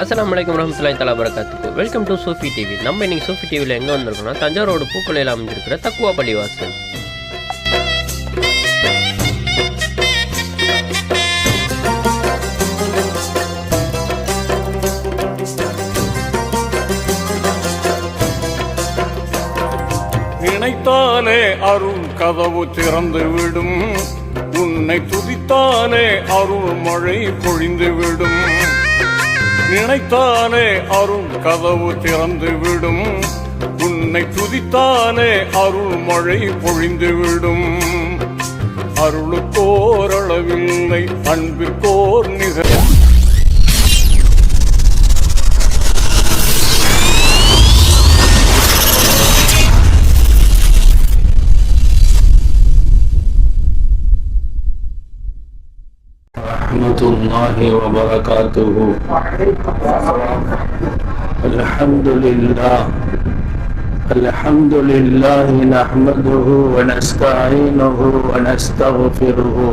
அஸ்ஸலாமு அலைக்கும் வரஹ்மத்துல்லாஹி தஆலா பரகாத்துஹு. Welcome to Sufi TV. நம்ம இன்னைக்கு சூஃபி டிவியில் எங்கே வந்திருக்கோம்னா தஞ்சாவூரோட பூக்கொல்லையில் அமைஞ்சிருக்கிற தக்குவா பள்ளிவாசல். நினைத்தாலே அருள் கதவு திறந்து விடும், உன்னை துதித்தாலே அருள் மழை பொழிந்து விடும். நினைத்தாலே அருள் கதவு திறந்து விடும், உன்னை துதித்தாலே அருள் மழை பொழிந்து விடும். அருளுக்கோர் அளவில்லை, அன்பிற்கோர் நிகழ். रहमतुल्लाहि व बरकातुहु। अल्हम्दुलिल्लाह नहमदुहु व नस्तईनुहु व नस्तगफिरुहु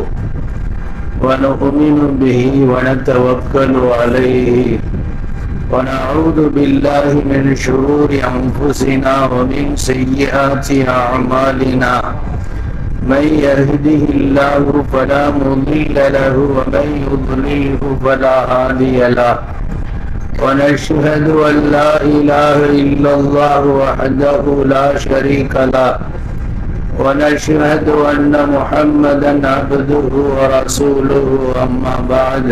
व नु'मिनु बिहि व नतवक्कलु अलैहि व नऊदु बिल्लाहि मिन शुरूरि अंफुसिना व मिन सय्यिआति अअमालिना। من يهده الله فلا مضل له ومن يضلله فلا هادي له. ونشهد أن لا إله إلا الله وحده لا شريك له، ونشهد أن محمدا عبده ورسوله. أما بعد،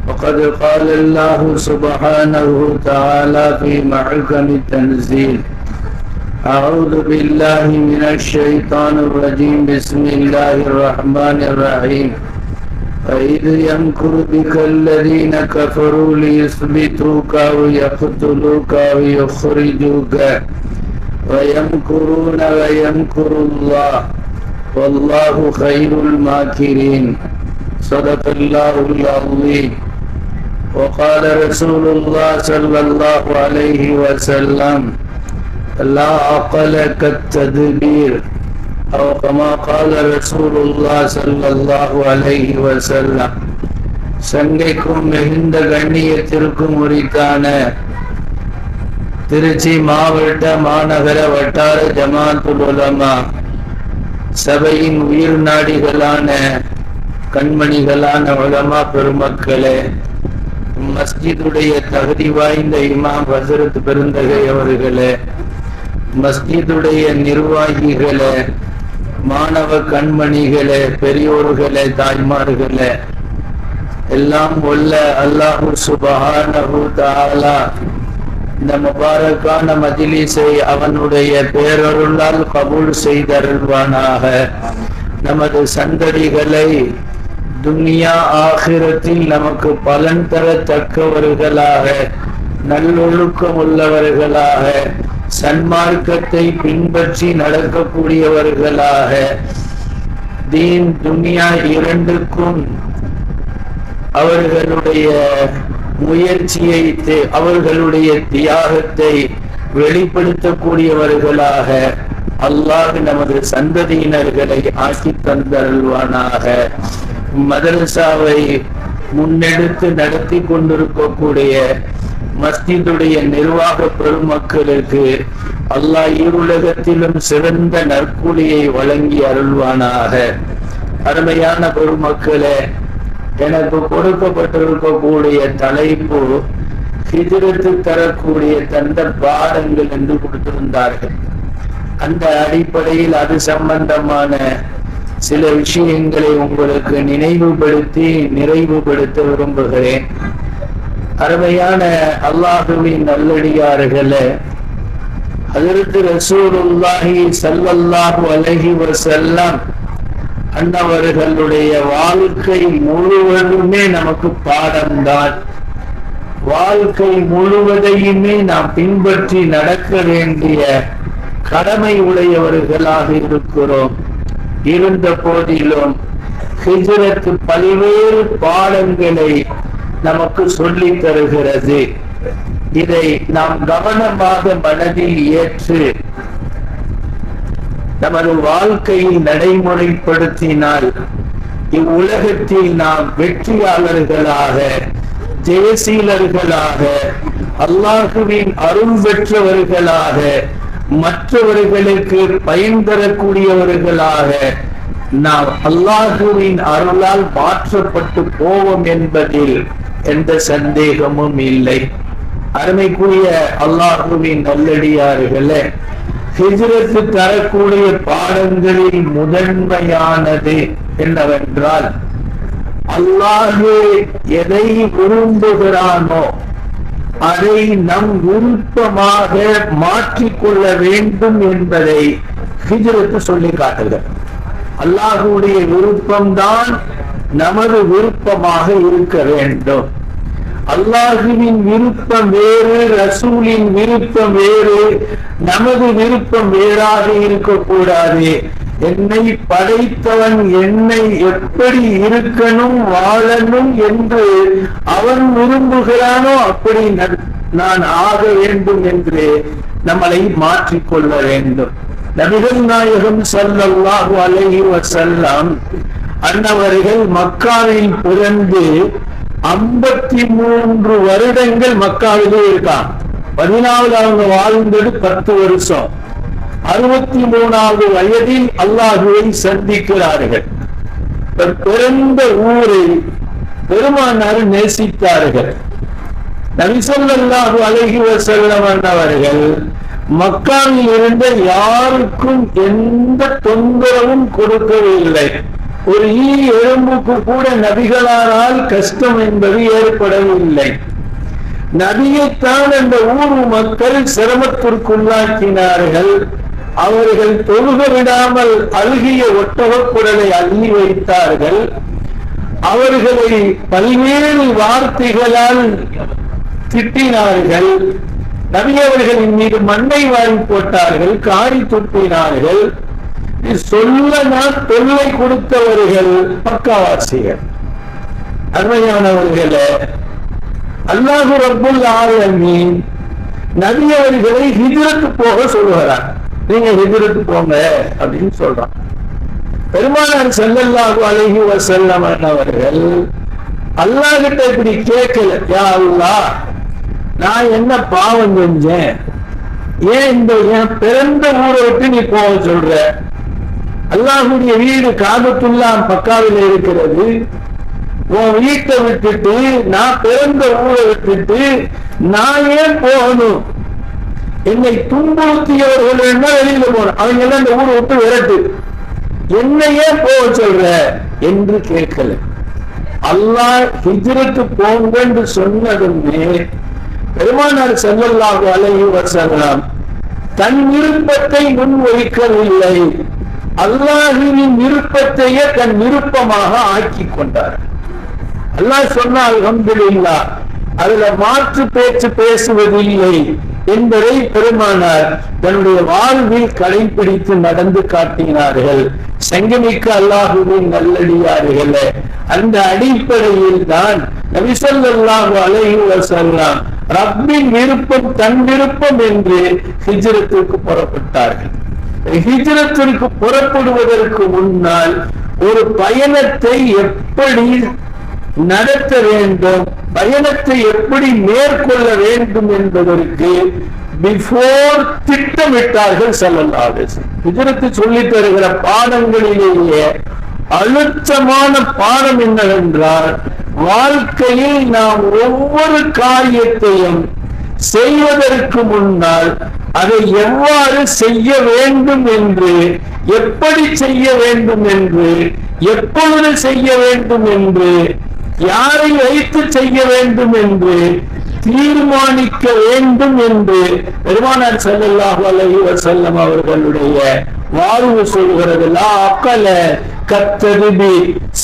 وقد قال الله سبحانه وتعالى في محكم التنزيل: أعوذ بالله من الشيطان الرجيم، بسم الله الرحمن الرحيم. وإذ يمكر بك الذين كفروا ليثبتوك أو يقتلوك أو يخرجوك ويمكرون ويمكر الله والله خير الماكرين. صدق الله العظيم. وقال رسول الله صلى الله عليه وسلم: لا عقل كالتدبير، أو كما قال رسول الله صلى الله عليه وسلم. சங்கைக்கும் மிகுந்த கண்ணியத்திற்கும் உரித்தான திருச்சி மாவட்ட மாநகர வட்டார ஜமாத்துல் உலமா சபையின் உயிர் நாடிகளான கண்மணிகளான உலமா பெருமக்களே, மஸ்ஜிதுடைய தகுதி வாய்ந்த இமாம் ஹஸரத் பெருந்தகை அவர்களே, மஸ்ஜிதுடைய நிர்வாகிகளே, மாணவ கண்மணிகளே, பெரியோர்களே, தாய்மார்களே, எல்லாம் உள்ள அல்லாஹு சுப்ஹானஹு தஆலா இந்த முபாரக்கான மஜ்லிஸை அவனுடைய பேரருளால் கபூல் செய்தருள்வானாக. நமது சந்ததிகளை துன்யா ஆகிரத்தில் நமக்கு பலன் தரத்தக்கவர்களாக, நல்லொழுக்கம் உள்ளவர்களாக, சன்மார்க்கத்தை பின்பற்றி நடக்கக்கூடியவர்களாக, தீன் துன்யா இரண்டுக்கும் அவர்களுடைய முயற்சியை, அவர்களுடைய தியாகத்தை வெளிப்படுத்தக்கூடியவர்களாக அல்லாஹ் நமது சந்ததியினர்களை ஆக்கி தந்தருள்வானாக. மதரசாவை முன்னெடுத்து நடத்தி கொண்டிருக்கக்கூடிய மஸ்ஜிதுடைய நிர்வாக பெருமக்களுக்கு அல்லாஹ் இருலகத்திலும் சிறந்த நற்கூலியை வழங்கி அருள்வானாக. அருமையான பெருமக்களே, எனக்கு கொடுக்கப்பட்டிருக்கக்கூடிய தலைப்பு ஹிஜ்ரத்து தரக்கூடிய தந்த பாடங்கள் என்று கொடுத்திருந்தார்கள். அந்த அடிப்படையில் அது சம்பந்தமான சில விஷயங்களை உங்களுக்கு நினைவுபடுத்தி நிறைவுபடுத்த விரும்புகிறேன். அருமையான அல்லாஹுவின் நல்லடியார்களே, ஹஜ்ரத் ரசூலுல்லாஹி ஸல்லல்லாஹு அலைஹி வஸல்லம் அன்னவர்களுடைய வாழ்க்கை முழுவதுமே நமக்கு பாடம்தான். வாழ்க்கை முழுவதையுமே நாம் பின்பற்றி நடக்க வேண்டிய கடமை உடையவர்களாக இருக்கிறோம். இருந்த போதிலும் ஹிஜ்ரத் பல்வேறு பாடங்களை நமக்கு சொல்லி தருகிறது. இதை நாம் கவனமாக மனதில் ஏற்று நமது வாழ்க்கையில் நடைமுறைப்படுத்தினால் இவ்வுலகத்தில் நாம் வெற்றியாளர்களாக ஜெயசீலர்களாக, அல்லாஹுவின் அருள் பெற்றவர்களாக, மற்றவர்களுக்கு பயன் தரக்கூடியவர்களாக நாம் அல்லாஹுவின் அருளால் மாற்றப்பட்டு போவோம் என்பதில் எந்த சந்தேகமும் இல்லை. அருமைக்குரிய அல்லாஹுவின் நல்லடியார்களே, ஹிஜ்ரத்து தரக்கூடிய பாடங்களில் முதன்மையானது என்னவென்றால், அல்லாஹு எதை விரும்புகிறானோ அதை நம் விருப்பமாக மாற்றிக்கொள்ள வேண்டும் என்பதை ஹிஜ்ரத்து சொல்லி காட்டுகிறது. அல்லாஹுடைய விருப்பம்தான் நமது விருப்பமாக இருக்க வேண்டும். அல்லாஹுவின் விருப்பம் வேறு, ரசூலின் விருப்பம் வேறு, நமது விருப்பம் வேறாக இருக்கக்கூடாது. என்னை படைத்தவன் என்னை எப்படி இருக்கணும், வாழணும் என்று அவன் விரும்புகிறானோ அப்படி நான் ஆக வேண்டும் என்று நம்மளை மாற்றிக்கொள்ள வேண்டும். நபிகள் நாயகம் ஸல்லல்லாஹு அலைஹி வஸல்லம் அன்னவர்கள் மக்காவில் பிறந்து 53 வருடங்கள் மக்காவிலே இருக்காங்க. 14 அவங்க வாழ்ந்தது 10 வருஷம். 63வது வயதில் அல்லாஹுவை சந்திக்கிறார்கள். பிறந்த ஊரை பெருமானார் நேசித்தார்கள். நபி ஸல்லல்லாஹு அலைஹி வஸல்லம் அவர்கள் மக்காவில் இருந்த யாருக்கும் எந்த தொந்தரவும் கொடுக்கவில்லை. ஒரு ஈ எறும்புக்கு கூட நபிகளானால் கஷ்டம் என்பது ஏற்படவில்லை. நபியைத்தான் அந்த ஊர் மக்கள் சிரமத்திற்குள்ளாக்கினார்கள். அவர்கள் தொழுக விடாமல் அழுகிய ஒட்டகக் குடலை அள்ளி வைத்தார்கள். அவர்களை பல்வேறு வார்த்தைகளால் திட்டினார்கள். நபி அவர்களின் மீது மண்ணை வாரி போட்டார்கள், காரி துப்பினார்கள். சொல்ல தொல்லை கொடுத்தவர்கள் பக்கவாசிகள். அருமையானவர்களே, அல்லாஹு ரப்புல் ஆலமீன் நபி அவர்களை ஹிஜ்ரத்து போக சொல்லுகிறார். நீங்க ஹிஜ்ரத்து போங்க அப்படின்னு சொல்றான். பெருமானார் ஸல்லல்லாஹு அலைஹி வஸல்லம் அவர்கள் அல்லாஹ் கிட்ட இப்படி கேட்கல, யா அல்லாஹ், நான் என்ன பாவம் செஞ்சேன், ஏன் இந்த என் பிறந்த ஊரை விட்டு நீ போக சொல்ற? அல்லாஹுடைய வீடு காபத்துல்லா மக்காவில் இருக்கிறது. உன் வீட்டை விட்டுட்டு, நான் பிறந்த ஊரை விட்டுட்டு நான் ஏன் போகணும்? என்னை துன்புறுத்தியவர்கள் என்ன வெளியில போகணும், அவங்க எல்லாம் இந்த ஊரை விட்டு விரட்டு, என்னையே போக சொல்ற என்று கேட்கல. அல்லாஹ் ஹிஜ்ரத்து போங்க என்று சொன்னதுமே பெருமானார் ஸல்லல்லாஹு அலைஹி வஸல்லம் தன் விருப்பத்தை முன்வைக்கவில்லை, அல்லாஹ்வின் விருப்பத்தையே தன் விருப்பமாக ஆக்கி கொண்டார். அல்லாஹ் சொன்னால் அல்ஹம்துலில்லாஹ், அதுல மாற்று பேச்சு பேசுவதில்லை என்பதை பெருமானார் தன்னுடைய வாழ்வில் கடைபிடித்து நடந்து காட்டினார்கள். சங்கமிக்க அல்லாஹுவின் நல்லடியார்களே, அந்த அடிப்படையில் தான் நபி ஸல்லல்லாஹு அலைஹி வஸல்லம் ரப்பின் விருப்பம் தன் விருப்பம் என்று ஹிஜ்ரத்துக்கு புறப்பட்டார்கள். ஹிஜ்ரத்திற்கு புறப்படுவதற்கு முன்னால் ஒரு பயணத்தை எப்படி நடத்த வேண்டும், பயணத்தை எப்படி மேற்கொள்ள வேண்டும் என்பதற்கு பிஃபோர் திட்டமிட்டார்கள் ஸல்லல்லாஹு அலைஹி வஸல்லம். ஹிஜ்ரத்து சொல்லி தருகிற பாடங்களிலேயே அழுத்தமான பாடம் என்னவென்றால், வாழ்க்கையில் நாம் ஒவ்வொரு காரியத்தையும் செய்வதற்கு முன்னால் அதை எவ்வாறு செய்ய வேண்டும் என்று, எப்படி செய்ய வேண்டும் என்று, எப்பொழுது செய்ய வேண்டும் என்று, யாரை வைத்து செய்ய வேண்டும் என்று தீர்மானிக்க வேண்டும் என்று பெருமானார் ஸல்லல்லாஹு அலைஹி வஸல்லம் அவர்களுடைய வாழ்வு சொல்கிறது. லா அக்கல கத்ததுபி,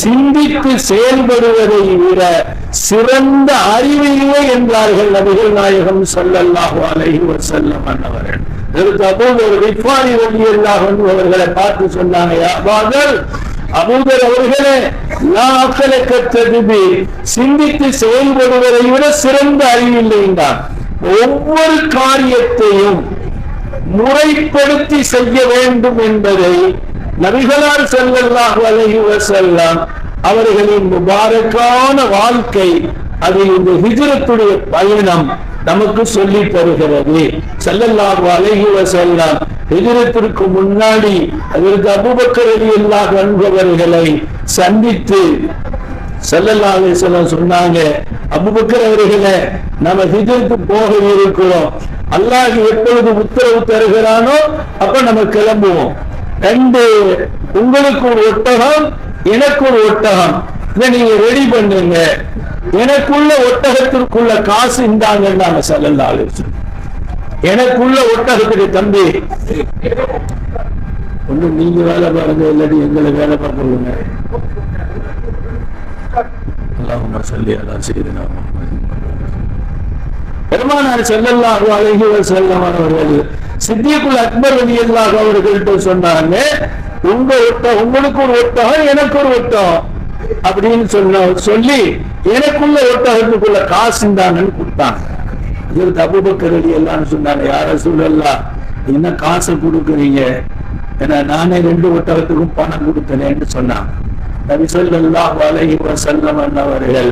சிந்தித்து செயல்படுவதை விட சிறந்த அறிவு இல்லை என்றார்கள் நபிகள் நாயகம் ஸல்லல்லாஹு அலைஹி வஸல்லம் அவர்கள். அபூதர் கிஃபாரி ரலியல்லாஹு அன்ஹு அவர்களை பார்த்து சொன்னாங்க, யா அபூதர், அபூதர் அவர்களே, லா அக்கல கத்ததுபி, சிந்தித்து செயல்படுவதை விட சிறந்த அறிவில்லை என்றார். ஒவ்வொரு காரியத்தையும் முறைப்படுத்தி செய்ய வேண்டும் என்பதை நபிகளார் ஸல்லல்லாஹு அலைஹி வஸல்லம் அவர்களின் முபாரக்கான வாழ்க்கை அது இந்த ஹிஜ்ரத்துடைய பயணம் நமக்கு சொல்லி தருகிறது. ஸல்லல்லாஹு அலைஹி வஸல்லம் ஹிஜ்ரத்திற்கு முன்னாடி அதற்கு அபூபக்கர் ரலியல்லாஹு அன்ஹு அவர்களை சந்தித்து ஸல்லல்லாஹு அலைஹி வஸல்லம் சொன்னாங்க, அபூபக்கர் அவர்களே, நம்ம ஹிஜ்ரத்து போக இருக்கிறோம். அல்லாஹ் எப்பொழுது உத்தரவு தருகிறானோ அப்ப நம்ம கிளம்புவோம். 2 உங்களுக்கு ஒரு ஒட்டகம், எனக்கு ஒரு ஒட்டகம், இதை நீங்க ரெடி பண்ணுங்க. எனக்குள்ள ஒட்டகத்திற்குள்ள காசு இந்தாங்க ஸல்லல்லாஹு அலைஹி வஸல்லம். எனக்குள்ள ஒட்டகத்துக்கு தம்பி ஒண்ணு நீங்க வேலை பாருங்க, இல்லாட்டி எங்களை வேலை பார்க்கணுங்க. அல்லாஹும்ம ஸல்லி அலா ஸய்யிதினா முஹம்மத். பெருமானார் ஸல்லல்லாஹு அலைஹி வஸல்லம் அவர்கள் சித்திகுல் அக்பர் ரலியல்லாஹு அவர்கள்ட்ட சொன்னாங்க, உங்களுக்கு ஒரு ஒட்டகம், எனக்கு ஒரு ஒட்டகம் அப்படின்னு சொல்லி எனக்குள்ள ஒட்டகத்துக்குள்ள காசு இருந்தாங்கன்னு கொடுத்தாங்க. இதற்கு அபூபக்கர் ரலியல்லாஹு சொன்னாங்க, யா ரசூலல்லாஹ், என்ன காசை கொடுக்குறீங்க? ஏன்னா நானே 2 ஒட்டகத்துக்கும் பணம் கொடுத்தேன்னு சொன்னாங்க. நபி ஸல்லல்லாஹு அலைஹி வஸல்லம் அவர்கள்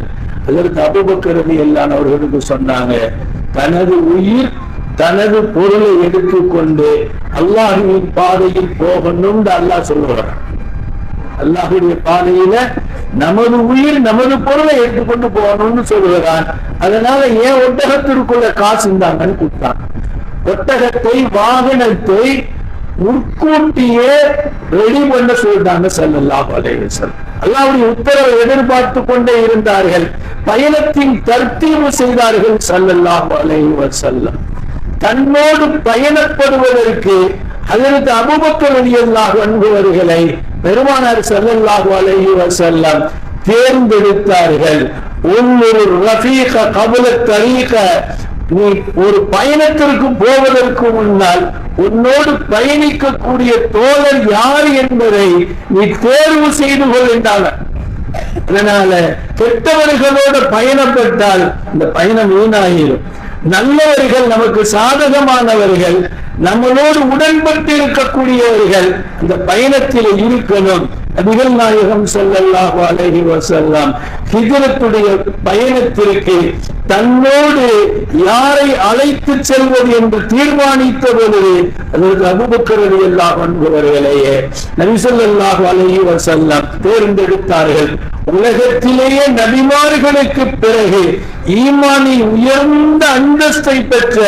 அதற்கு அபூபக்கர் ரலியல்லாஹு அவர்களுக்கு சொன்னாங்க, தனது உயிர் தனது பொருளை எடுத்துக்கொண்டு அல்லாஹ்வின் பாதையில் போகணும் அல்லாஹ் சொல்லுகிறார். அல்லாஹ்வுடைய பாதையில நமது உயிர் நமது பொருளை எடுத்துக்கொண்டு போகணும்னு சொல்லுகிறான். அதனால ஏன் ஒட்டகத்திற்குள்ள காசு இருந்தாங்கன்னு கொடுத்தாங்க. ஒட்டகத்தை, வாகனத்தை முன்கூட்டியே ரெடி பண்ண சொல்லிட்டாங்க ஸல்லல்லாஹு அலைஹி வஸல்லம். அல்லாஹ்வுடைய உத்தரவை எதிர்பார்த்து கொண்டே இருந்தார்கள். பயணத்தின் தர்த்தீபு செய்தார்கள் ஸல்லல்லாஹு அலைஹி வஸல்லம். தன்னோடு பயணப்படுவதற்கு ஹஜ்ரத் அபூபக்கர் ரலியல்லாஹு அன்ஹு அவர்களை பெருமானார் ஸல்லல்லாஹு அலைஹி வஸல்லம் தேர்ந்தெடுத்தார்கள். ஒரு ரஃபீக கபல தரீக, நீ ஒரு பயணத்திற்கு போவதற்கு முன்னால் உன்னோடு பயணிக்கக்கூடிய தோழர் யார் என்பதை நீ தேர்வு செய்து கொள்கின்றாங்க. அதனால கெட்டவர்களோடு பயணப்பட்டால் இந்த பயணம் வீணாகிடும். நல்லவர்கள், நமக்கு சாதகமானவர்கள், நம்மளோடு உடன்பட்டு இருக்கக்கூடியவர்கள் அந்த பயணத்தில் இருக்கணும். நபிகள் நாயகம் ஸல்லல்லாஹு அலைஹி வஸல்லம் ஹிஜ்ரத்துடைய பயணத்திற்கு தன்னோடு யாரை அழைத்து செல்வது என்று தீர்மானித்த பொழுது அதற்கு அபூபக்கர் ரலியல்லாஹு அன்ஹு அவர்களையே நபி ஸல்லல்லாஹு அலைஹி வஸல்லம் தேர்ந்தெடுத்தார்கள். உலகத்திலேயே நபிமார்களுக்கு பிறகு ஈமானின் உயர்ந்த அந்தஸ்தை பெற்ற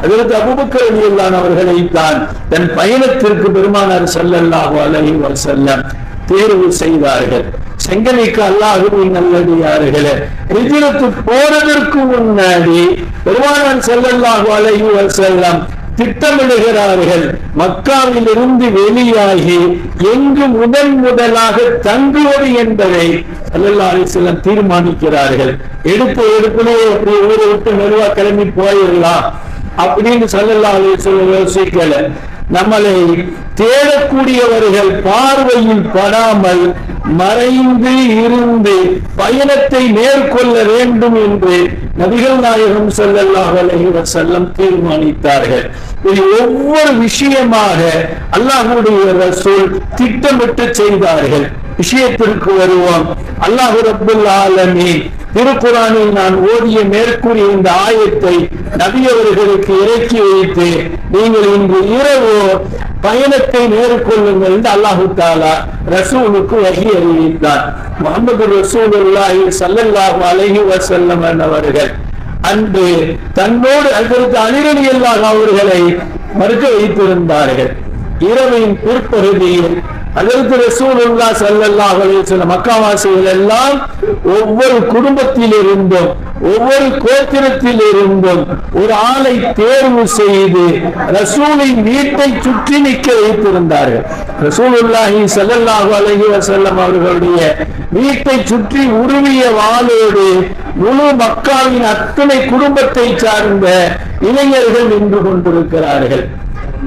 அதற்கு அபூபக்கர் ரலியல்லாஹு அவர்களை தான் தன் பயணத்திற்கு பெருமானார் ஸல்லல்லாஹு அலைஹி வஸல்லம் தேர்வு செய்தார்கள். செங்கனிக்கு அல்லாஹ்வின் நல்லடியார்களே, ஹிஜ்ரத்து போறதற்கு முன்னாடி பெருமானார் ஸல்லல்லாஹு அலைஹி வஸல்லம் திட்டமிடுகிறார்கள். மக்காவில் இருந்து வெளியாகி எங்கு முதலாக தங்குவது என்பதை ஸல்லல்லாஹு அலைஹி வஸல்லம் தீர்மானிக்கிறார்கள். எடுப்பிலே அப்படி ஊரை விட்டு மெதுவா கிளம்பி போயிடலாம் அப்படின்னு ஸல்லல்லாஹு அலைஹி வஸல்லம் யோசிக்கல. நம்மளை தேடக்கூடியவர்கள் பார்வையில் படாமல் மறைந்து இருந்து பயணத்தை மேற்கொள்ள வேண்டும் என்று நபிகள் நாயகம் ஸல்லல்லாஹு அலைஹி வஸல்லம் தீர்மானித்தார்கள். இது ஒவ்வொரு விஷயமாக அல்லாஹ்வுடைய ரசூல் திட்டமிட்டு செய்தார்கள். விஷயத்திற்கு வருவோம். அல்லாஹ் ரப்புல் ஆலமீன் திருக்குரானில் நான் ஓதிய மேற்கூறிய இந்த ஆயத்தை நபி அவர்களுக்கு இறக்கி வைத்து, நீங்கள் இன்று இரவு பயணத்தை மேற்கொள்ளுங்கள் என்று அல்லாஹு தஆலா ரசூலுக்கு வஹி அறிவித்தார். முஹம்மது ரசூலுல்லாஹி ஸல்லல்லாஹு அலைஹி வஸல்லம் அவர்கள் அன்று தன்னோடு ஹஜ்ரத் அலி ரலியல்லாஹு அவர்களை மறுக்க வைத்திருந்தார்கள். இரவின் பிற்பகுதியில் ஹஜ்ரத் ரசூலுல்லாஹி ஸல்லல்லாஹு அலைஹி வஸல்லம் மக்காவாசிகள் எல்லாம் ஒவ்வொரு குடும்பத்தில் இருந்தும் ஒவ்வொரு கோத்திரத்தில் இருந்தும் ஒரு ஆளை தேர்வு செய்து ரசூலின் வீட்டை சுற்றி நிற்க வைத்திருந்தார்கள். ரசூலுல்லாஹி ஸல்லல்லாஹு அலைஹி வஸல்லம் அவர்களுடைய வீட்டை சுற்றி உருவிய வாளோடு முழு மக்காவின் அத்தனை குடும்பத்தை சார்ந்த இளைஞர்கள் நின்று கொண்டிருக்கிறார்கள்.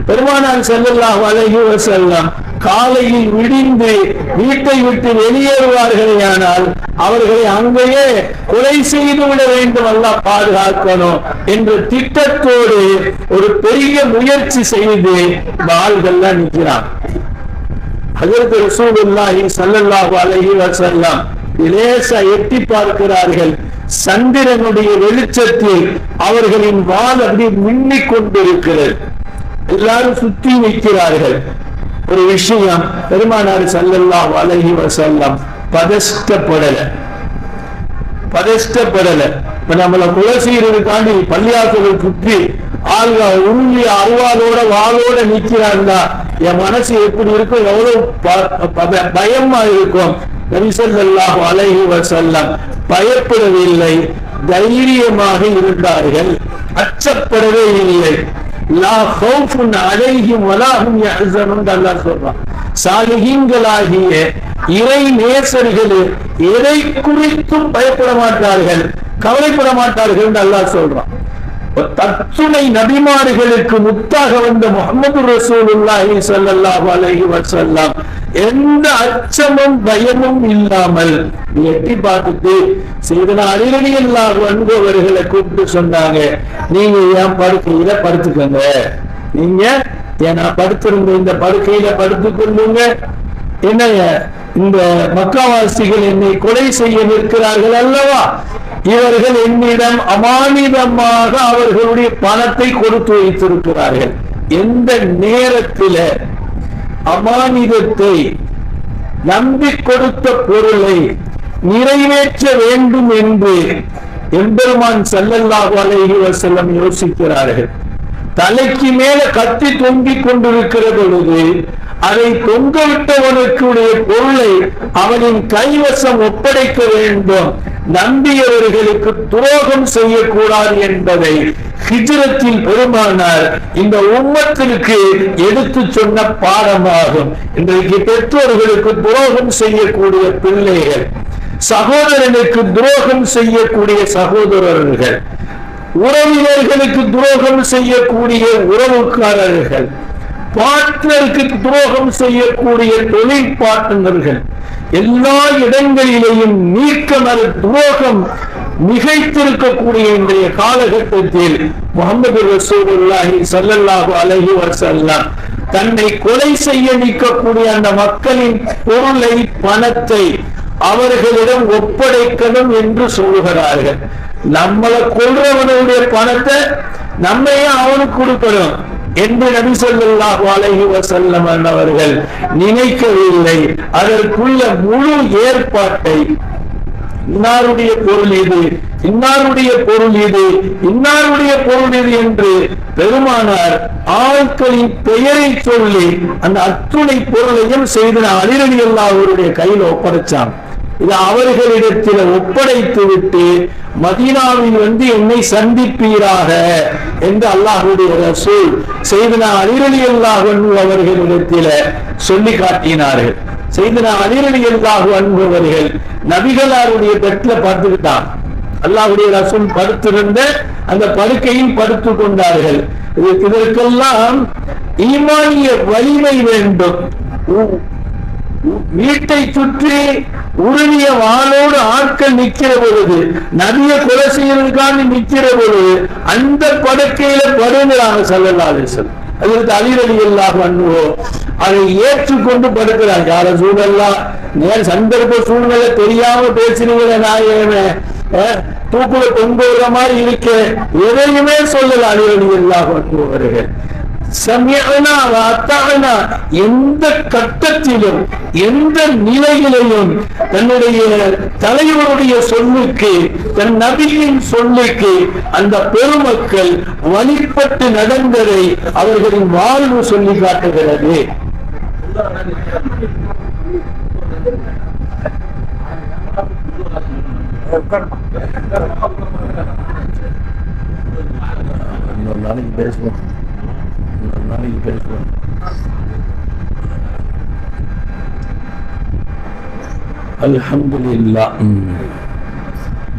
பெருமானார் ஸல்லல்லாஹு அலைஹி வஸல்லம் காலையில் விடிந்து வீட்டை விட்டு வெளியேறுவார்களேயானால் அவர்களை அங்கேயே கொலை செய்து விட வேண்டும், அல்லாஹ் பாதுகாக்கணும் என்ற திட்டத்தோடு ஒரு பெரிய முயற்சி செய்து ஆள்கள்லாம் நிற்கிறான். ஹஜ்ரத் ரசூலுல்லாஹி ஸல்லல்லாஹு அலைஹி வஸல்லம் லேசா எட்டி பார்க்கிறார்கள். சந்திரனுடைய வெளிச்சத்தில் அவர்களின் வால் அப்படி மின்னிக் கொண்டிருக்கிறது. எல்லாரும் சுற்றி நிற்கிறார்கள். ஒரு விஷயம், பெருமானார் ஸல்லல்லாஹு அலைஹி வஸல்லம் பதஷ்டப்படல. இப்ப நம்மளை கொலை செய்யறதுக்காண்டி பள்ளியாசலை சுற்றி ஆள்கள் உருளி அருவாலோட வாளோட நிக்கிறாங்களா, என் மனசு எப்படி இருக்கும், எவ்வளவு பயமா இருக்கும். நபி ஸல்லல்லாஹு அலைஹி வஸல்லம் பயப்படவில்லை, தைரியமாக இருந்தார்கள், அச்சப்படவே இல்லை. லா ஹௌஃபுன் அலைஹிம் வலா ஹும் யஹ்ஸனூன் அல்லாஹ் சொல்றான். சாலிஹீன்களாகிய இறை நேசர்கள் எதை குறித்தும் பயப்பட மாட்டார்கள், கவலைப்பட மாட்டார்கள் என்று அல்லாஹ் சொல்றான். தத்துணை நபிமார்களுக்கு முத்தாக வந்த முஹம்மது ரசூலுல்லாஹி ஸல்லல்லாஹு அலைஹி வஸல்லம் எந்த அச்சமும் பயமும் இல்லாமல் எட்டி பார்த்துட்டு செய்தனா அலி ரலியல்லாஹு அன்ஹு அவர்களை கூப்பிட்டு சொன்னாங்க, நீங்க என் படுக்கையில படுத்துக்கங்க, நீங்க நான் படுத்திருந்த இந்த படுக்கையில படுத்துக் கொள்ளுங்க. என்னைய இந்த மக்காவாசிகள் என்னை கொலை செய்ய நிற்கிறார்கள் அல்லவா, இவர்கள் என்னிடம் அமானிதமாக அவர்களுடைய பணத்தை கொடுத்து வைத்திருக்கிறார்கள். எந்த நேரத்தில் அமானிதத்தை நம்பி கொடுத்த பொருளை நிறைவேற்ற வேண்டும் என்று எம்பெருமான் ஸல்லல்லாஹு அலைஹி வஸல்லம் யோசிக்கிறார்கள். தலைக்கு மேல கத்தி தொங்கிக் கொண்டிருக்கிற பொழுது அதை தொங்கவிட்டவனுக்குடைய பொருளை அவனின் கைவசம் ஒப்படைக்க வேண்டும், நம்பியவர்களுக்கு துரோகம் செய்யக்கூடாது என்பதை ஹிஜ்ரத்தில் பெருமானார் இந்த உம்மத்திற்கு எடுத்து சொன்ன பாடமாகும். இன்றைக்கு பெற்றோர்களுக்கு துரோகம் செய்யக்கூடிய பிள்ளைகள், சகோதரனுக்கு துரோகம் செய்யக்கூடிய சகோதரர்கள், உறவினர்களுக்கு துரோகம் செய்யக்கூடிய உறவுக்காரர்கள், பார்ட்னருக்கு துரோகம் செய்யக்கூடிய தொழில் பார்ட்னர்கள், எல்லா இடங்களிலேயும் நீக்கமர துரோகம் மிகைத்திருக்கக்கூடிய இன்றைய காலகட்டத்தில் முஹம்மது ரசூலுல்லாஹி ஸல்லல்லாஹு அலைஹி வஸல்லம் தன்னை கொலை செய்ய நிற்கக்கூடிய அந்த மக்களின் பொருளை, பணத்தை அவர்களிடம் ஒப்படைக்கணும் என்று சொல்லுகிறார்கள். நம்மளை கொல்றவனுடைய பணத்தை நம்மையே அவனுக்கு கொடுக்கணும் என்று நபி ஸல்லல்லாஹு அலைஹி வஸல்லம் அவர்கள் நினைக்கவில்லை. அதற்குள்ள முழு ஏற்பாட்டை, இன்னாருடைய பொருள் இது, இன்னாருடைய பொருள் இது, இன்னாருடைய பொருள் இது என்று பெருமானார் ஆட்களின் பெயரை சொல்லி அந்த அத்துணை பொருளையும் செய்தன அலி ரலியல்லாஹு அவருடைய கையில் ஒப்படைச்சான். இது அவர்களிடத்தில் ஒப்படைத்து விட்டு மதீனாவில் வந்து என்னை சந்திப்பீராக என்று அல்லாஹ்வுடைய ரசூல் செய்தனா அலி ரலியல்லாஹு அன்ஹு அவர்களிடத்தில் சொல்லி காட்டினார்கள். செய்தனா அலி ரலியல்லாஹு அன்ஹு அவர்கள் நபிகளாருடைய பெட்டில் படுத்துக்கிட்டான். அல்லாஹ்வுடைய ரசூல் படுத்திருந்த அந்த படுக்கையில் படுத்துக் கொண்டார்கள். இதற்கெல்லாம் ஈமானிய வலிமை வேண்டும். வீட்டை சுற்றி உருவிய வாளோடு ஆட்கள் நிற்கிற பொழுது, நபிய கொலை செய்யறதுக்காக நிற்கிற பொழுது அந்த படுக்கையில படுகிறாங்க ஸல்லல்லாஹு அலைஹி வஸல்லம். அதற்கு அலி ரலியல்லாஹு அன்ஹு அதை ஏற்றுக்கொண்டு படுக்கிறாங்க. யார சூழல்லாம் நேர் சந்தர்ப்ப சூழ்நிலை தெரியாம பேசுறீங்களே, நாயகமே தூக்குல தொங்குற மாதிரி இருக்க, எதையுமே சொல்லல அலி ரலியல்லாஹு அன்ஹு அவர்கள். எந்த கட்டத்திலும் எந்த நிலையிலையும் தன்னுடைய தலைவருடைய சொல்லுக்கு, தன் நபியின் சொல்லுக்கு அந்த பெருமக்கள் வழிபட்டு நடந்ததை அவர்களின் வாழ்வு சொல்லி காட்டுகிறது. நாளைக்கு பேசுவோம். அல்ஹம்துலில்லாஹ்.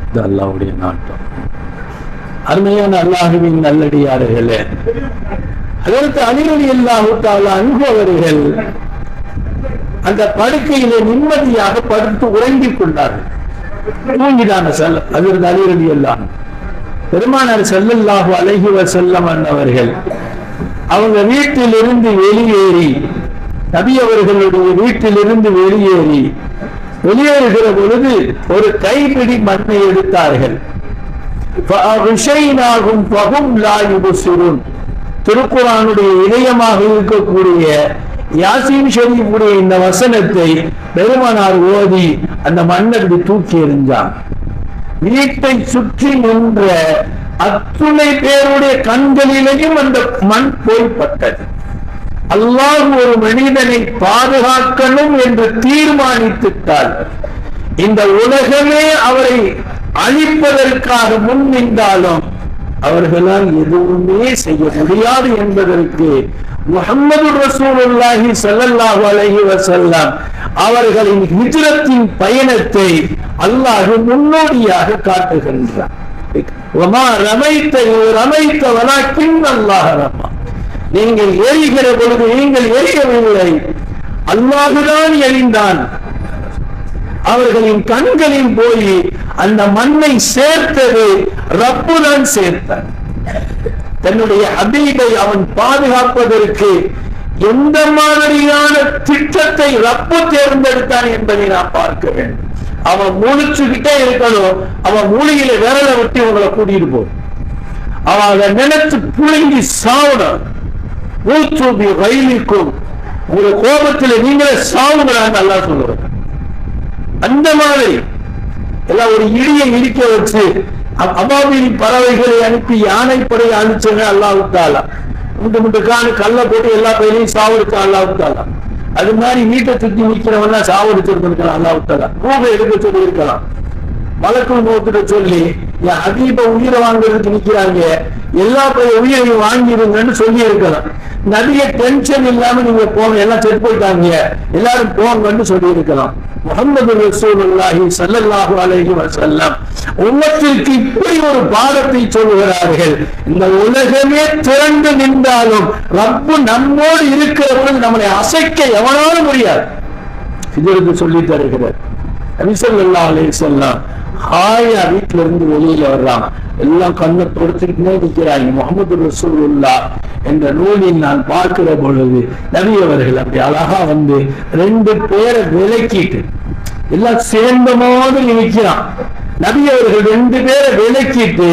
இது அல்லாஹ்வுடைய நாட்டம். அருமையான அல்லாஹ்வின் நல்லடியார்களே, அதற்கு அலி ரலியல்லாஹு தஆலா அன்ஹு அவர்கள் அந்த படுக்கையிலே நிம்மதியாக படுத்து உறங்கிக் கொண்டார்கள். தூங்கினான அதற்கு அலி ரலியல்லாஹு பெருமானார் ஸல்லல்லாஹு அலைஹி வஸல்லம் அவர்கள் அவங்க வீட்டிலிருந்து வெளியேறி, நபி அவர்களுடைய வீட்டிலிருந்து வெளியேறி வெளியேறுகிற பொழுது ஒரு கைப்பிடி மண்ணை எடுத்தார்கள். திருக்குர்ஆனுடைய இதயமாக இருக்கக்கூடிய யாசீன் ஷரீஃபுடைய இந்த வசனத்தை பெருமானார் ஓதி அந்த மண்ணை தூக்கி எறிஞ்சான். வீட்டை சுற்றி நின்ற அத்துணை பேருடைய கண்களிலேயும் அந்த மண் போய்பட்டது. அல்லாஹ் ஒரு மனிதனை பாதுகாக்கணும் என்று தீர்மானித்துட்டால் இந்த உலகமே அவரை அழிப்பதற்காக முன் நின்றாலும் அவர்களால் எதுவுமே செய்ய முடியாது என்பதற்கு முஹம்மது ரசூலுல்லாஹி ஸல்லல்லாஹு அலைஹி வஸல்லம் அவர்களின் ஹிஜ்ரத்தின் பயணத்தை அல்லாஹ் முன்னோடியாக காட்டுகின்றார். வமா ரமைத்த ரமைத்த வலாக்கின் அல்லாஹ் ரமா. நீங்கள் எரிகிற பொழுது நீங்கள் எரியவில்லை, அல்லாஹுதான் எரிந்தான். அவர்களின் கண்களில் போய் அந்த மண்ணை சேர்த்தது ரப்புதான் சேர்த்தான். தன்னுடைய ஹபீபை அவன் பாதுகாப்பதற்கு எந்த மாதிரியான திட்டத்தை ரப்பு தேர்ந்தெடுத்தான் என்பதை நாம் பார்க்க வேண்டும். அவன் மூலிச்சுக்கிட்டே இருக்கணும், அவன் மூலியில விரலை விட்டு உங்களை கூட்டிட்டு போய் அவன் அதை நினைச்சு புழுங்கி சாவணும். ஊச்சூபி ரயிலுக்கும் உங்க கோபத்தில் நீங்களே சாவுங்கிறாங்க அல்லாஹ் சொல்லுவாங்க. அந்த மாதிரி எல்லாம் ஒரு இடியை இடிக்க வச்சு அபாபில் பறவைகளை அனுப்பி யானைப்படை அனுப்பிச்சவங்க அல்லாஹ் தாலா. முட்டுக்கான கல்ல போட்டு எல்லா பயிரையும் சாவடிச்சா அல்லாஹ் தாலா. அது மாதிரி வீட்டை சுத்தி நிற்கிறவங்க சாவடிச்சிருந்திருக்கலாம் அல்லாஹ் தாலா. ரூபை எடுக்க சொல்லி இருக்கலாம். மலக்குள் நோக்கிட்ட சொல்லி என் ஹபீப உயிரை வாங்குறதுக்கு நிக்கிறாங்க, எல்லா உயிரையும் வாங்கிடுங்கன்னு சொல்லி இருக்கலாம். நபிய டென்ஷன் இல்லாம நீங்க போங்க, எல்லாம் செட் போயிட்டாங்க, எல்லாரும் போங்கன்னு சொல்லி இருக்கலாம். முஹம்மது ரசூலுல்லாஹி ஸல்லல்லாஹு அலைஹி வஸல்லம் உம்மத்திற்கு இப்படி ஒரு பாடத்தை சொல்லுகிறார்கள். இந்த உலகமே திரண்டு நின்றாலும் ரப்பு நம்மோடு இருக்கிறவர்கள் நம்மளை அசைக்க எவனாலும் முடியாது. இதற்கு சொல்லி தருகிறார். நபி ஸல்லல்லாஹு அலைஹி வஸல்லம் ஹாயா வீட்டுல இருந்து வெளியில வர்றாங்க, எல்லாம் கண்ணை தொடச்சுக்கிட்டே நிற்கிறாங்க. முஹம்மது ரசூலுல்லாஹ் என்ற நூலில் நான் பார்க்கிற பொழுது நபி அவர்கள் அப்படி அழகா வந்து 2 பேரை விலக்கிட்டு எல்லாம் சேர்ந்த மாதிரி நிற்கிறான். நபி அவர்கள் 2 பேரை விலக்கிட்டு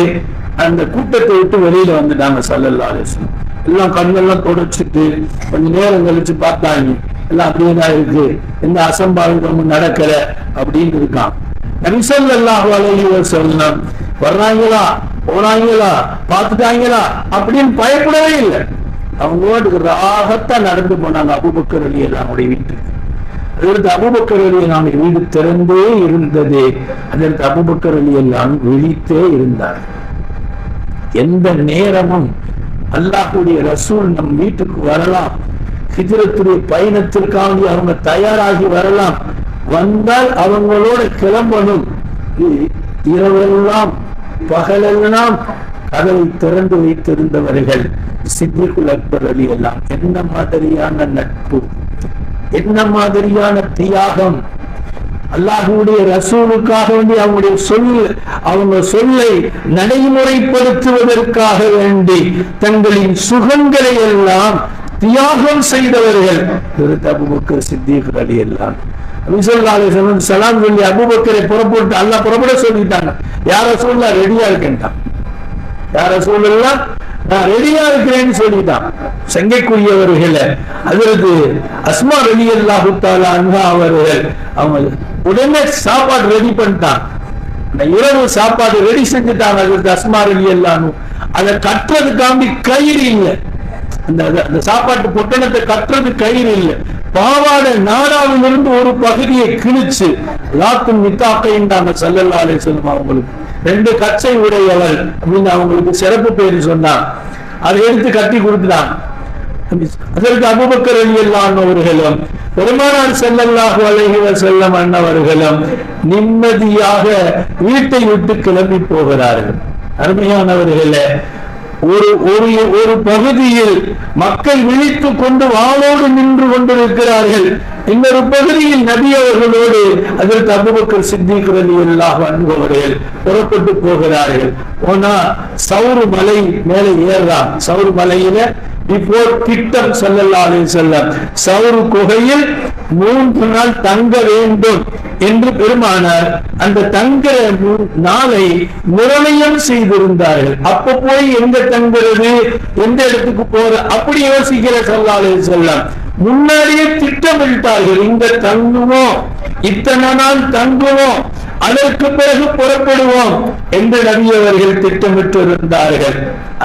அந்த கூட்டத்தை விட்டு வெளியில வந்துட்டாங்க. ஸல்லல்லாஹு அலைஹி வஸல்லம் எல்லாம் கண்ணெல்லாம் தொடச்சிட்டு கொஞ்ச நேரம் கழிச்சு பார்த்தாங்க, எல்லாம் அப்படியேதான் இருக்கு, எந்த அசம்பாவிதமும் நடக்கல அப்படின்னு இருக்கான். நபி ஸல்லல்லாஹு அலைஹி வஸல்லம் வர்றாங்களா போனாங்களா பார்த்துட்டாங்களா அப்படின்னு பயப்படவே இல்லை. அவங்க ராகத்தான் நடந்து போனாங்க. அபூபக்கர் ரலியல்லாஹு வீட்டுக்கு. அதற்கு அபூபக்கர் ரலியல்லாஹு வீடு திறந்தே இருந்தது. அதற்கு அபூபக்கர் ரலியல்லாஹு விழித்தே இருந்தார். எந்த நேரமும் அல்லாஹ்வுடைய ரசூல் நம் வீட்டுக்கு வரலாம், ஹிஜ்ரத்துடைய பயணத்திற்காக அவங்க தயாராகி வரலாம். வந்தால் அவங்களோட கிளம்பணும். இரவெல்லாம் பகலெல்லாம் கதவை திறந்து வைத்திருந்தவர்கள் சித்திகுல் அக்பர் ரலியல்லாஹு. என்ன மாதிரியான நட்பு, என்ன மாதிரியான தியாகம்! அல்லாஹ்வுடைய ரசூலுக்காக வேண்டி அவங்க சொல்லை நடைமுறைப்படுத்துவதற்காக வேண்டி தங்களின் சுகங்களை எல்லாம் தியாகம் செய்தவர்கள் அபூபக்கர் சித்திக் ரலியல்லாஹு. சலாம் சொல்லி அபூபக்கரை புறப்பட்டு அல்லாஹ் புறப்பட சொல்லிட்டாங்க. யார் ரசூலுல்லாஹ் ரெடியா இருக்கேன்ட்டான். யார் ரசூலுல்லாஹ் நான் ரெடியா இருக்கிறேன்னு சொல்லிட்டான். சங்கைக்குரியவர்கள் அதற்கு அஸ்மா ரலியல்லாஹு தஆலா அன்ஹா அவர்கள் அவங்க உடனே சாப்பாடு ரெடி பண்ணிட்டான். இரவு சாப்பாடு ரெடி செஞ்சுட்டாங்க. அதற்கு அஸ்மா ரலியல்லாஹு அதை கட்டுறதுக்காண்டி கயிறு இல்லை, அந்த சாப்பாட்டு பொட்டணத்தை கட்டுறது கயிறு இல்லை. பாவாடை நாடாவிலிருந்து ஒரு பகுதியை கிழிச்சு லாத்தும் மித்தாக்கைண்டாங்க ஸல்லல்லாஹு அலைஹி வஸல்லம். அவங்களுக்கு 2 கச்சை உடையவர் அப்படின்னு அவங்களுக்கு சிறப்பு பேரு சொன்னாங்க. அதை எடுத்து கட்டி கொடுத்துட்டாங்க. அதற்கு அபூபக்கர் ரலியல்லாஹு அவர்களும் பெருமானார் ஸல்லல்லாஹு அலைஹி வஸல்லம் அன்னவர்களும் நிம்மதியாக வீட்டை விட்டு கிளம்பி போகிறார்கள். அருமையானவர்களே, ஒரு பகுதியில் மக்கள் விழித்துக் கொண்டு வாளோடு நின்று கொண்டிருக்கிறார்கள். இன்னொரு பகுதியில் நபி அவர்களோடு அதற்கு அபூபக்கர் சித்திக் ரலியல்லாஹு அன்ஹு அவர்கள் புறப்பட்டு போகிறார்கள். போனா சௌரு மலை மேலே ஏறான். சௌரு மலையில பிஃபோர் திட்டம் ஸல்லல்லாஹு அலைஹி வஸல்லம் சௌர் குகையில் 3 நாள் தங்க வேண்டும் என்று பெருமானார் அந்த தங்குற நாளை நிர்ணயம் செய்திருந்தார்கள். அப்ப போய் எங்க தங்குறது, எந்த இடத்துக்கு போற அப்படி யோசிக்கிற ஸல்லல்லாஹு அலைஹி வஸல்லம் முன்னாடியே திட்டமிட்டார்கள். இங்க தங்குவோம், இத்தனை நாள் தங்குவோம், அதற்கு பிறகு புறப்படுவோம் என்று நபி அவர்கள் திட்டமிட்டு இருந்தார்கள்.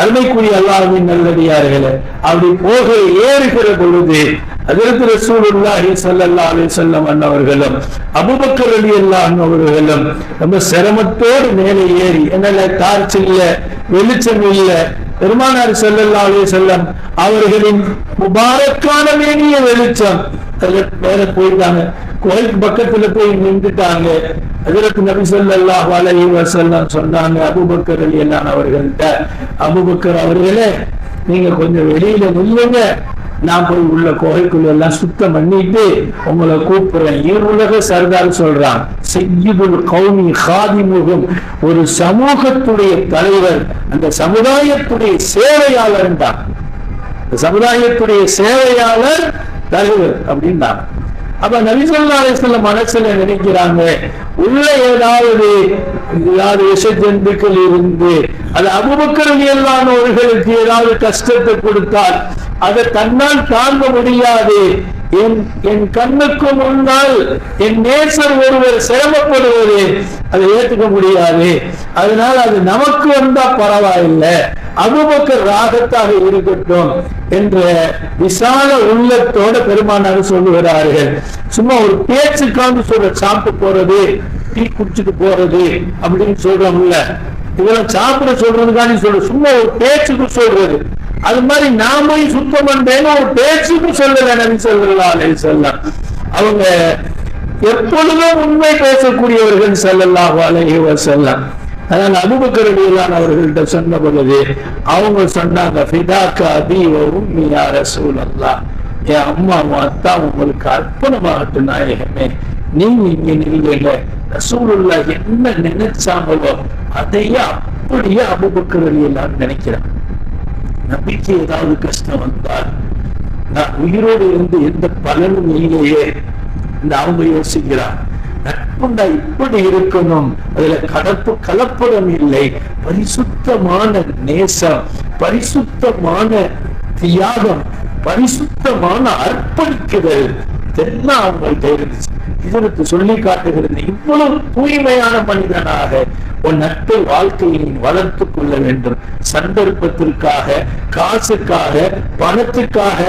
அருமைக்குரிய அல்லாஹ்வின் நல்லடியார்களே, அப்படி போக ஏறுகிற பொழுது ஹஜ்ரத் ரசூலுல்லாஹி ஸல்லல்லாஹு அலைஹி வஸல்லம் அன்னவர்களும் அபூபக்கர் ரலியல்லாஹு அன்ஹு அவர்களும் ரொம்ப சிரமத்தோடு மேலே ஏறி, என்னால டார்ச் இல்ல, வெளிச்சம் இல்ல, பெருமானார் ஸல்லல்லாஹு அலைஹி வஸல்லம் அவர்களின் முபாரக்கான மேனிய வெளிச்சம் மேல போயிட்டாங்க. கோயிலுக்கு பக்கத்துல போய் நின்றுட்டாங்க. ஹஜ்ரத் நபி ஸல்லல்லாஹு அலைஹி வஸல்லம் சொன்னாங்க அபூபக்கர் ரலியல்லாஹு அன்ஹு அவர்கள்ட்ட, அபூபக்கர் அவர்களே, நீங்க கொஞ்சம் வெளியில நில்லுங்க, நான் போய் உள்ள கோகைக்குள்ள எல்லாம் சுத்தம் பண்ணிட்டு உங்களை கூப்பிடுறேன். ஈருலக சர்தார் சொல்றான், சய்யிதுல் கௌமி காதிமுகம், ஒரு சமூகத்துடைய தலைவர் அந்த சமுதாயத்துடைய சேவையாளர் தான், சமுதாயத்துடைய சேவையாளர் தலைவர் அப்படின்னா. அப்ப நபி ஸல்லல்லாஹு அலைஹி வஸல்லம் மனசுல நினைக்கிறாங்க, உள்ள ஏதாவது விஷ ஜந்துக்கள் இருந்து அது அபூபக்கர் ரலியல்லாஹு அன்ஹு அவர்களுக்கு ஏதாவது கஷ்டத்தை கொடுத்தால் அதை தன்னால் தாங்க முடியாது. என் கண்ணுக்கு முன்னால் என் நேசர் ஒருவர் சிரமப்படுவது அதை ஏற்றுக்க முடியாது. அதனால அது நமக்கு வந்தா பரவாயில்லை, அபூபக்கர் ராகத்தாக இருக்கட்டும் என்ற விசால உள்ளத்தோட பெருமானார் சொல்லுகிறார்கள். சும்மா ஒரு பேச்சுக்காண்டு சொல்ற, சாப்பிட்டு போறது, டீ குடிச்சுட்டு போறது அப்படின்னு சொல்றோம்ல, இதெல்லாம் சாப்பிட சொல்றதுக்காண்டி சொல்ற, சும்மா ஒரு பேச்சுக்கு சொல்றது. அது மாதிரி நாம சுத்தம் பண்றேன்னு ஒரு பேச்சுக்கு சொல்லல நபி ஸல்லல்லாஹு அலைஹி வஸல்லம். அவங்க எப்பொழுதும் உண்மை பேசக்கூடியவர்கள் ஸல்லல்லாஹு அலைஹி வஸல்லம். அதனால அபூபக்கர் ரலியல்லாஹு அன்ஹு அவர்கள்ட்ட சொன்ன பொழுது அவங்க சொன்னாங்க, ஃபிதாக்க அபீ வ உம்மி யா ரசூலல்லாஹ், என் அம்மாவும் அத்தா உங்களுக்கு அர்ப்பணமாகட்டும் நாயகமே, நீங்க இங்க நில்லுங்க. ரசூலுல்லாஹ் என்ன நினைச்சாங்களோ அதையே அப்படியே அபூபக்கர் ரலியல்லாஹு அன்ஹு நினைக்கிறாங்க. நபிக்கு ஏதாவது கஷ்டம் வந்தால் நான் உயிரோடு இருந்து எந்த பலனும் இல்லையே இந்த அவங்க யோசிக்கிறார். நட்புண்டா இப்படி இருக்கணும், அதுல கலப்படம் இல்லை, பரிசுத்தமான நேசம், பரிசுத்தமான தியாகம், பரிசுத்தமான அர்ப்பணிக்குதல், இதெல்லாம் அவங்கள்ட்ட இருந்துச்சு. இதற்கு சொல்லி காட்டுகிறது, இவ்வளவு தூய்மையான மனிதனாக உன் நட்பை வாழ்க்கையை வளர்த்துக் கொள்ள வேண்டும். சந்தர்ப்பத்திற்காக, காசுக்காக, பணத்துக்காக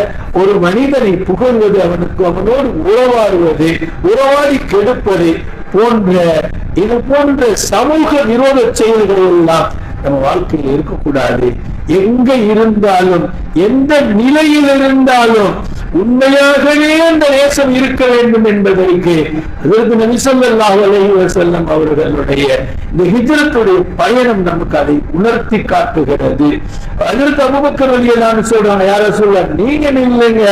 ஒரு மனிதனை புகழ்வது, அவனோடு உறவாடுவது, உறவாடி கெடுப்பது போன்ற இது போன்ற சமூக விரோத செயல்கள் எல்லாம் நம்ம வாழ்க்கையில் இருக்கக்கூடாது. எங்க இருந்தாலும், எந்த நிலையில் இருந்தாலும் உண்மையாகவே அந்த நேசம் இருக்க வேண்டும் என்பதற்கு அதற்கு நபி ஸல்லல்லாஹு அலைஹி வஸல்லம் அவர்களுடைய இந்த ஹிஜ்ரத்துடைய பயணம் நமக்கு அதை உணர்த்தி காட்டுகிறது. அதற்கு அபூபக்கர் ரலியல்லாஹு அன்ஹு சொல்றாங்க, யா ரசூலல்லாஹ், நீங்க நில்லுங்க,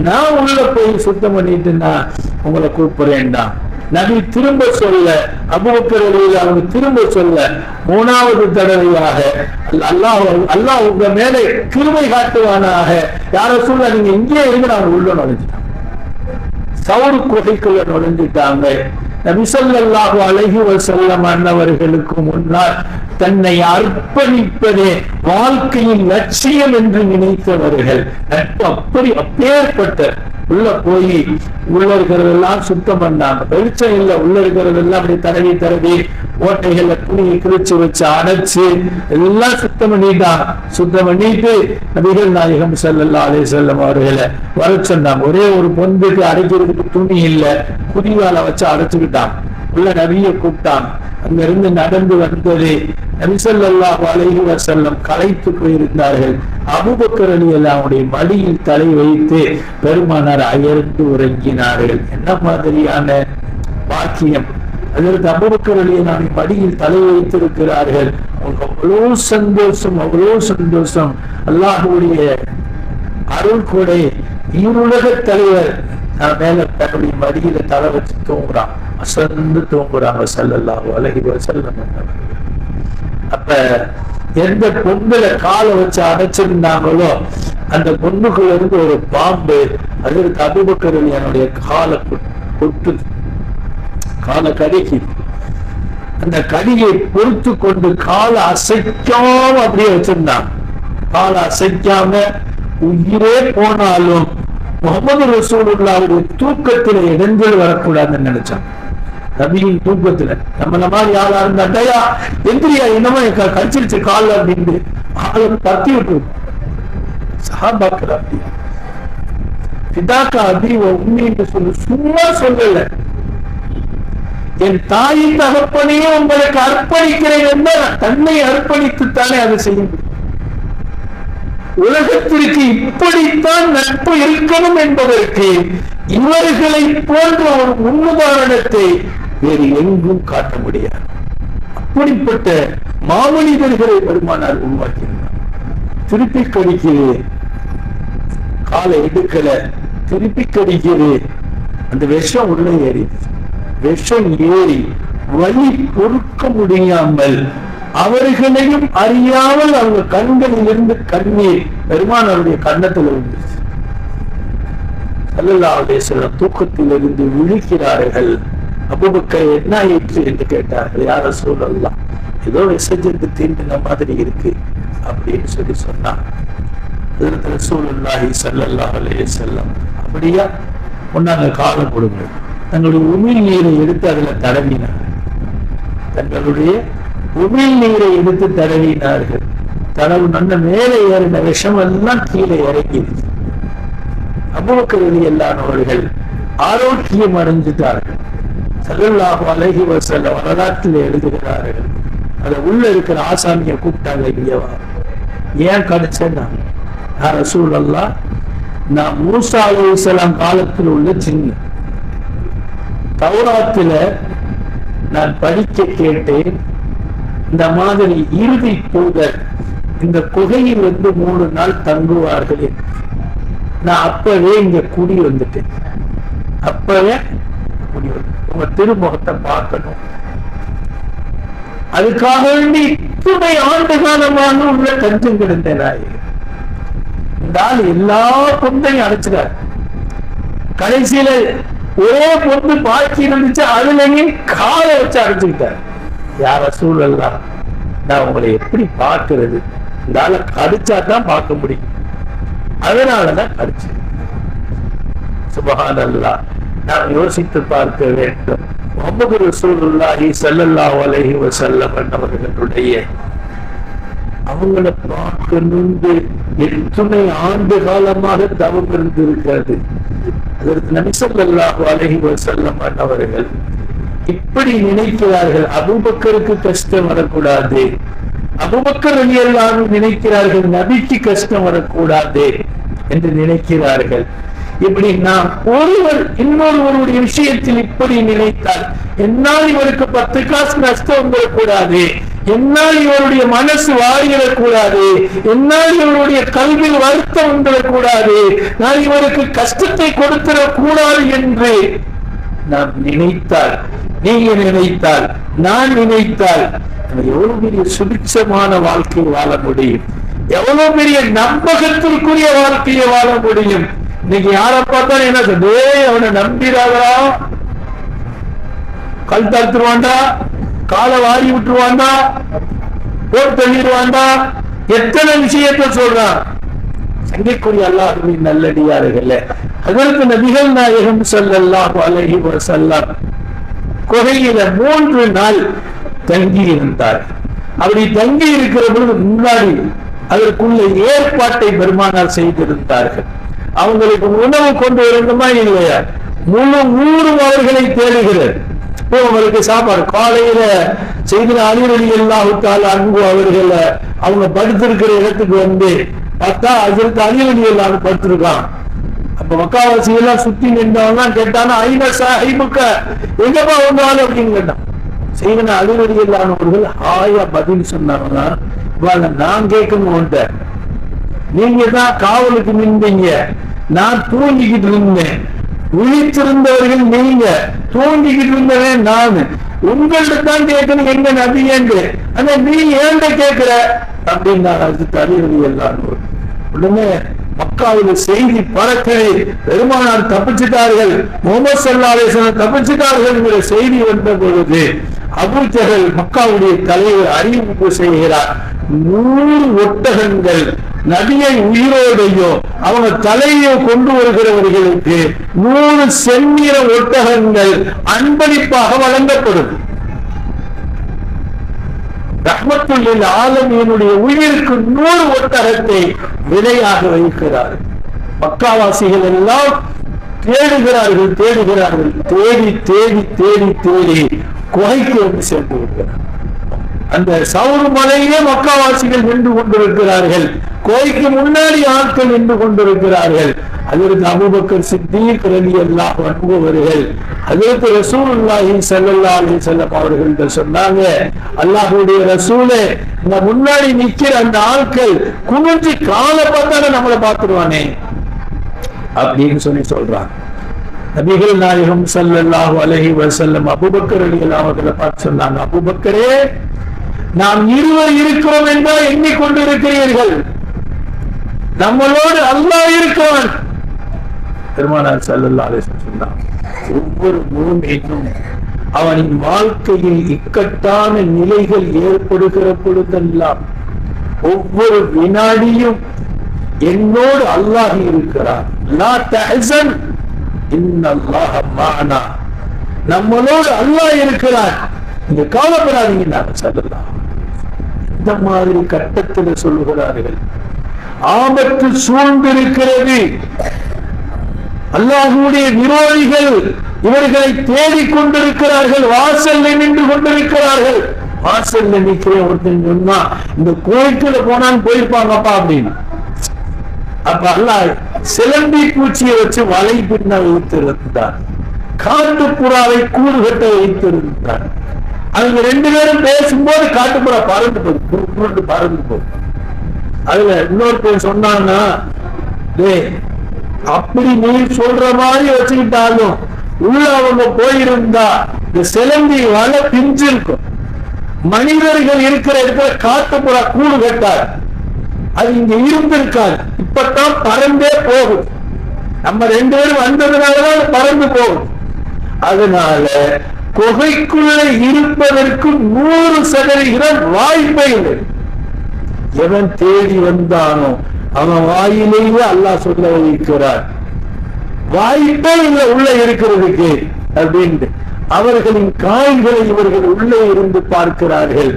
நான் உள்ள போய் சுத்தம் பண்ணிட்டுன்னா உங்களை கூப்பிடுறேன்டா. நபி திரும்ப சொல்ல, அபூபக்கர் ரலியல்லாஹு அன்ஹு திரும்ப சொல்ல, 3வது தடவையாக அல்லாஹ் உங்க மேலே கிருபை காட்டுவானாக, யார சொல்ல நீங்க இங்கே இருந்து நான் உள்ள நுழைஞ்சிட்டாங்க. சௌர் குகைக்குள்ள நுழைஞ்சிட்டாங்க. நபி ஸல்லல்லாஹு அலைஹி வஸல்லம் அன்னவர்களுக்கு முன்னால் தன்னை அர்ப்பணிப்பதே வாழ்க்கையின் லட்சியம் என்று நினைத்தவர்கள். நட்பு அப்பேற்பட்ட உள்ள போய் உள்ள இருக்கிறதெல்லாம் சுத்தம் பண்ணாங்க. வெளிச்சம் இல்லை, உள்ள இருக்கிறதெல்லாம் அப்படி தடவி ஓட்டைகள்ல துணியை கிழிச்சு வச்சு அடைச்சு எல்லாம் சுத்தம் பண்ணிட்டாங்க. சுத்தம் பண்ணிட்டு நபிகள் நாயகம் ஸல்லல்லாஹு அலைஹி வஸல்லம் அவர்களை வர சொன்னாங்க. ஒரே ஒரு பொந்துக்கு அடைக்கிறதுக்கு துணி இல்லை, குதிவால வச்சு அடைச்சுக்கிட்டாங்க. உள்ள நபியை கூப்பிட்டாங்க. அங்க இருந்து நடந்து வந்தது நபி ஸல்லல்லாஹு அலைஹி வஸல்லம் களைத்து போயிருந்தார்கள். அபூபக்கர் ரலியல்லாஹு அன்ஹுடைய மடியில் தலை வைத்து பெருமானார் அயர்ந்து உறங்கினார்கள். என்ன மாதிரியான பாக்கியம்! அதற்கு அபூபக்கர் ரலியல்லாஹு அன்ஹு மடியில் தலை வைத்திருக்கிறார்கள். அவ்வளோ சந்தோஷம், அவ்வளோ சந்தோஷம். அல்லாஹ்வுடைய அருள் கொடை, ஈருலக தலைவர் மேல தன்னுடைய மடியில தலை வச்சு தூங்குறான், அசந்து தூங்குறாங்க ஸல்லல்லாஹு அலைஹி வஸல்லம். அப்ப எந்த பொங்கல காலை வச்சு அடைச்சிருந்தாங்களோ அந்த பொண்ணுக்குள்ள இருந்து ஒரு பாம்பு அதற்கு அபூபக்கர் என்னுடைய காலை கொட்டு, காலை கடிக்கு. அந்த கடியை பொறுத்து கொண்டு காலை அசைக்காம அப்படியே வச்சிருந்தான். காலை அசைக்காம உயிரே போனாலும் முகமது ரசூலுல்லாஹ்வுடைய தூக்கத்தில இடைஞ்சல் வரக்கூடாதுன்னு நினைச்சான். நபியின் தூக்கத்துல நம்மள மாதிரி யாரா இருந்தா எந்திரியா என்னமோ கடிச்சிருச்சு கால அப்படின்னு ஆளை தத்தி விட்டு சஹாபாக்கள் அப்படியா பிதாக்கா அதிவ உண்மை என்று சொல்லு, சும்மா சொல்லல. என் தாயின் தகப்பனையும் உங்களுக்கு அர்ப்பணிக்கிறேன் என்றால் தன்னை அர்ப்பணித்துத்தானே அதை செய்ய முடியும். உலகத்திற்கு இப்படித்தான் நட்பு இருக்கணும் என்பதற்கு இவர்களை போன்ற ஒரு முன்னுதாரணத்தை வேறு எங்கும் காட்ட முடியாது. அப்படிப்பட்ட மாமனிதர்களை பெருமானார் உருவாக்கியிருந்தார். திருப்பி கடிக்கிறது, காலை எடுக்கல, திருப்பி கடிக்கிறது, அந்த விஷம் உள்ள ஏறி, விஷம் ஏறி வலி பொறுக்க முடியாமல் அவர்களையும் அறியாமல் அவங்க கண்களில் இருந்து கண்ணீர் பெருமானாருடைய கன்னத்தில் இருந்துச்சு. ஸல்லல்லாஹு அலைஹி வஸல்லம் தூக்கத்தில் இருந்து விழிக்கிறார்கள். அபூபக்கர் என்ன ஆயிற்று என்று கேட்டார்கள். யா ரசூலல்லாஹ், ஏதோ விசர்ஜித்து தீண்டின மாதிரி இருக்கு அப்படின்னு சொல்லி சொன்னார். ஹஜ்ரத் ரசூலுல்லாஹி ஸல்லல்லாஹு அலைஹி வஸல்லம், அப்படியா, ஒன்னாங்க காலம் கொடுங்க. தங்களுடைய உமிழ் நீரை எடுத்து அதுல தடவினார். தங்களுடைய உமிழ் நீரை எடுத்து தடவினார்கள். தடவு நல்ல மேலே ஏறின விஷம் எல்லாம் கீழே இறங்கிடுச்சு. அபூபக்கர் ரலியல்லாஹு அவர்கள் ஆரோக்கியம் அடைஞ்சிட்டார்கள். ஸல்லல்லாஹு அலைஹி வஸல்லம் வரலாற்றில் எழுதுகிறார்கள். அத உள்ள இருக்கிற ஆசாமியை கூப்பிட்டாங்க, இல்லையவா, ஏன் கடிச்சேன்னா, யா ரசூலல்லாஹ், நான் மூசா அலைஹிஸ்ஸலாம் காலத்தில் உள்ள சின்ன தௌராத்துல நான் படிக்க கேட்டேன். இந்த மாதிரி இறுதி தூதர் இந்த குகையில் 3 நாள் தங்குவார்கள். நான் அப்பவே இங்க குடி வந்துட்டேன். அப்பவே குடி வந்து உங்க திருமுகத்தை பார்க்கணும். அதுக்காக வேண்டி இத்துணை ஆண்டு காலமாக உள்ள கஞ்சம் கிடந்தேன். இந்த ஆள் எல்லா பொந்தையும் அடைச்சிட்டார். கடைசியில ஒரே பொண்ணு பாக்கி இருந்துச்சு, அதுலயும் காலை வச்சு அடைச்சுக்கிட்டார். யா ரசூலல்லாஹ், நான் உங்களை எப்படி பார்க்கிறது? இந்த ஆளை கடிச்சாதான் பார்க்க முடியும், அதனாலதான் கடிச்சு. சுப்ஹானல்லாஹ், நாம் யோசித்து பார்க்க வேண்டும். முஹம்மது ரசூலுல்லாஹி ஸல்லல்லாஹு அலைஹி வஸல்லம் அவர்களுடைய அவங்களை பார்க்கணும்னு எத்தனை ஆண்டு காலமாக தவம் இருந்திருக்கிறது. அதற்கு நபி ஸல்லல்லாஹு அலைஹி வஸல்லம் அவர்கள் இப்படி நினைக்கிறார்கள், அபூபக்கருக்கு கஷ்டம் வரக்கூடாது. அபூபக்கர் ரலியல்லாஹு அன்ஹு நினைக்கிறார்கள், நபிக்கு கஷ்டம் வரக்கூடாது என்று நினைக்கிறார்கள். இப்படி நாம் ஒருவர் இன்னொருவருடைய விஷயத்தில் இப்படி நினைத்தால், என்னால் இவருக்கு 10 காசு நஷ்டம் வந்துடக்கூடாது, என்னால் இவருடைய மனசு வாரிடக்கூடாது, என்னால் இவருடைய கல்வியில் வருத்தம் வந்துடக்கூடாது, நான் இவருக்கு கஷ்டத்தை கொடுத்திடக்கூடாது என்று நாம் நினைத்தால், நீங்க நினைத்தால், நான் நினைத்தால், எவ்வளவு பெரிய சுபிட்சமான வாழ்க்கை வாழ முடியும், எவ்வளவு பெரிய நம்பகத்திற்குரிய வாழ்க்கையை வாழ முடியும். இன்னைக்கு யாரை பார்த்தாலும் என்ன சொல்றே, அவனை நம்பிடாதா, கல் தடுத்துருவாண்டா, காலை வாரி விட்டுருவாண்டா, போர் தள்ளிடுவாண்டா, எத்தனை விஷயத்தை சொல்றான். சங்கைக்குரிய அல்லாஹ்வின் நல்லடியார்களே, ஹஜ்ரத் நபிகள் நாயகம் ஸல்லல்லாஹு அலைஹி வஸல்லம் குகையில 3 நாள் தங்கி இருந்தார். அப்படி தங்கி இருக்கிற பொழுது முன்னாடி அதற்குள்ள ஏற்பாட்டை பெருமானார் செய்திருந்தார்கள். அவங்களுக்கு உணவு கொண்டு வரணுமா இல்லையா? முழு ஊரும் அவர்களை தேடுகிறது. அவங்களுக்கு சாப்பாடு காலையில செய்தின அலி ரலியல்லாஹு தஆலா அன்ஹு அவர்கள் அவங்க படுத்திருக்கிற இடத்துக்கு வந்து பார்த்தா ஹஜ்ரத் அலி ரலியல்லாஹு அன்ஹு படுத்திருக்கான். அப்ப மக்காவாசி எல்லாம் சுத்தி நின்றவங்க கேட்டானா, ஐன சாஹிபுக்க, எங்கப்பா வந்தாலும் அப்படின்னு கேட்டான். செய்தின அலி ரலியல்லாஹு அன்ஹு அவர்கள் ஆயா பதில் சொன்னாங்கன்னா, நான் கேட்கணும், நீங்க தான் காவலுக்கு நின்றீங்க, நான் தூங்கிக்கிட்டு இருந்தேன், விழித்திருந்தவர்கள் நீங்க, தூங்கிக்கிட்டு இருந்தவன் நான், உங்கள்ட்ட தான் கேட்கணும் எங்க நபி என்று, ஆனா நீ ஏண்ட கேட்கிற அப்படின்னு நான் அது தலிவலி எல்லாம். உடனே மக்காவில் செய்தி பறக்குது, பெருமானார் தப்பிச்சிட்டார்கள், முகமது ஸல்லல்லாஹு அலைஹி வஸல்லம் தப்பிச்சிட்டார்கள் என்கிற செய்தி வந்த பொழுது அபூ ஜஹல் மக்காவுடைய தலைவர் அறிவிப்பு செய்கிறார், 100 ஒட்டகங்கள் நபியை உயிரோடையோ அவங்க தலையோ கொண்டு வருகிறவர்களுக்கு 100 செந்நிற ஒட்டகங்கள் அன்பளிப்பாக வழங்கப்படும். ரஹ்மத்துல் லில் ஆலமீனுடைய உயிருக்கு 100 ஒட்டகத்தை விலையாக வைக்கிறார். மக்காவாசிகள் எல்லாம் தேடுகிறார்கள், தேடி தேடி தேடி தேடி குகைக்கு வந்து சென்று விடுகிறார். அந்த சவுர் மலையிலே மக்காவாசிகள் நின்று கொண்டிருக்கிறார்கள், கோய்க்கு முன்னாடி ஆட்கள் நின்று கொண்டிருக்கிறார்கள். அதற்கு அபூபக்கர் சித்தீக் ரலியல்லாஹு அன்ஹு அவர்கள் அதற்கு ரசூலுல்லாஹி ஸல்லல்லாஹு அலைஹி வஸல்லம் அவர்கள் சொன்னாங்க, அல்லாஹ்வுடைய ரசூலே, இந்த முன்னாடி நிக்கிற அந்த ஆட்கள் குனிஞ்சு காலை பார்த்தாலே நம்மளை பார்த்துருவானே அப்படின்னு சொல்றாங்க. நபிகள் நாயகம் ஸல்லல்லாஹு அலைஹி வஸல்லம் அபூபக்கர் ரலியல்லாஹு அவர்களை பார்த்து சொன்னாங்க, அபூபக்கரே, நாம் இருவர் இருக்கிறோம் என்றால் எண்ணிக்கொண்டிருக்கிறீர்கள், நம்மளோடு அல்லாஹ் இருக்கிறான். பெருமானார் ஸல்லல்லாஹு அலைஹி வஸல்லம் சொன்னார், ஒவ்வொரு மூமினும் அவனின் வாழ்க்கையில் இக்கட்டான நிலைகள் ஏற்படுகிற பொழுதெல்லாம் ஒவ்வொரு வினாடியும் என்னோடு அல்லாஹ் இருக்கிறார், லா தஹ்சன் இன்னல்லாஹ மஅனா, நம்மளோடு அல்லாஹ் இருக்கிறார், நீங்க கவலைப்படாதீங்க. ஸல்லல்லாஹு இந்த மாதிரி கட்டத்தில் சொல்லுகிறார்கள். ஆபத்து சூழ்ந்திருக்கிறது, அல்லாஹ்வுடைய விரோதிகள் இவர்களை தேடிக் கொண்டிருக்கிறார்கள், வாசல்ல நின்று கொண்டிருக்கிறார்கள். வாசல்ல நிற்கிற ஒருத்தன் சொன்னா, இந்த கோயிலுக்குள்ள போனான்னு போயிருப்பாங்கப்பா அப்படின்னு. அப்ப அல்லாஹ் சிலந்தி பூச்சியை வச்சு வலை பின்ன வைத்திருந்தார், காட்டுப்புறாவை கூடு கட்ட வைத்திருந்தார். அவங்க 2 பேரும் பேசும்போது காட்டுப்புறா பறந்து போகுது, பறந்து போகுது. அதுல இன்னொரு பேர் சொன்னாங்கன்னா, அப்படி நீ சொல்ற மாதிரி வச்சுக்கிட்டாலும் உள்ள அவங்க போயிருந்தா இந்த சிலந்தி வலை பிஞ்சிருக்கும். மனிதர்கள் இருக்கிற இடத்துல காட்டுப்புறா கூடு கட்டார், அது இங்க இருந்திருக்காது, இப்பதான் பறந்தே போகும். நம்ம 2 பேரும் வந்ததுனாலதான் பறந்து போகும். அதனால குகைக்குள்ள இருப்பதற்கு 100% வாய்ப்பே இல்லை. எவன் தேடி வந்தானோ அவன் வாயிலேயே அல்லாஹ் சொல்ல வைக்கிறார், வாய்ப்பே இல்லை உள்ள இருக்கிறதுக்கு அப்படின்ட்டு. அவர்களின் கால்களை இவர்கள் உள்ளே இருந்து பார்க்கிறார்கள்,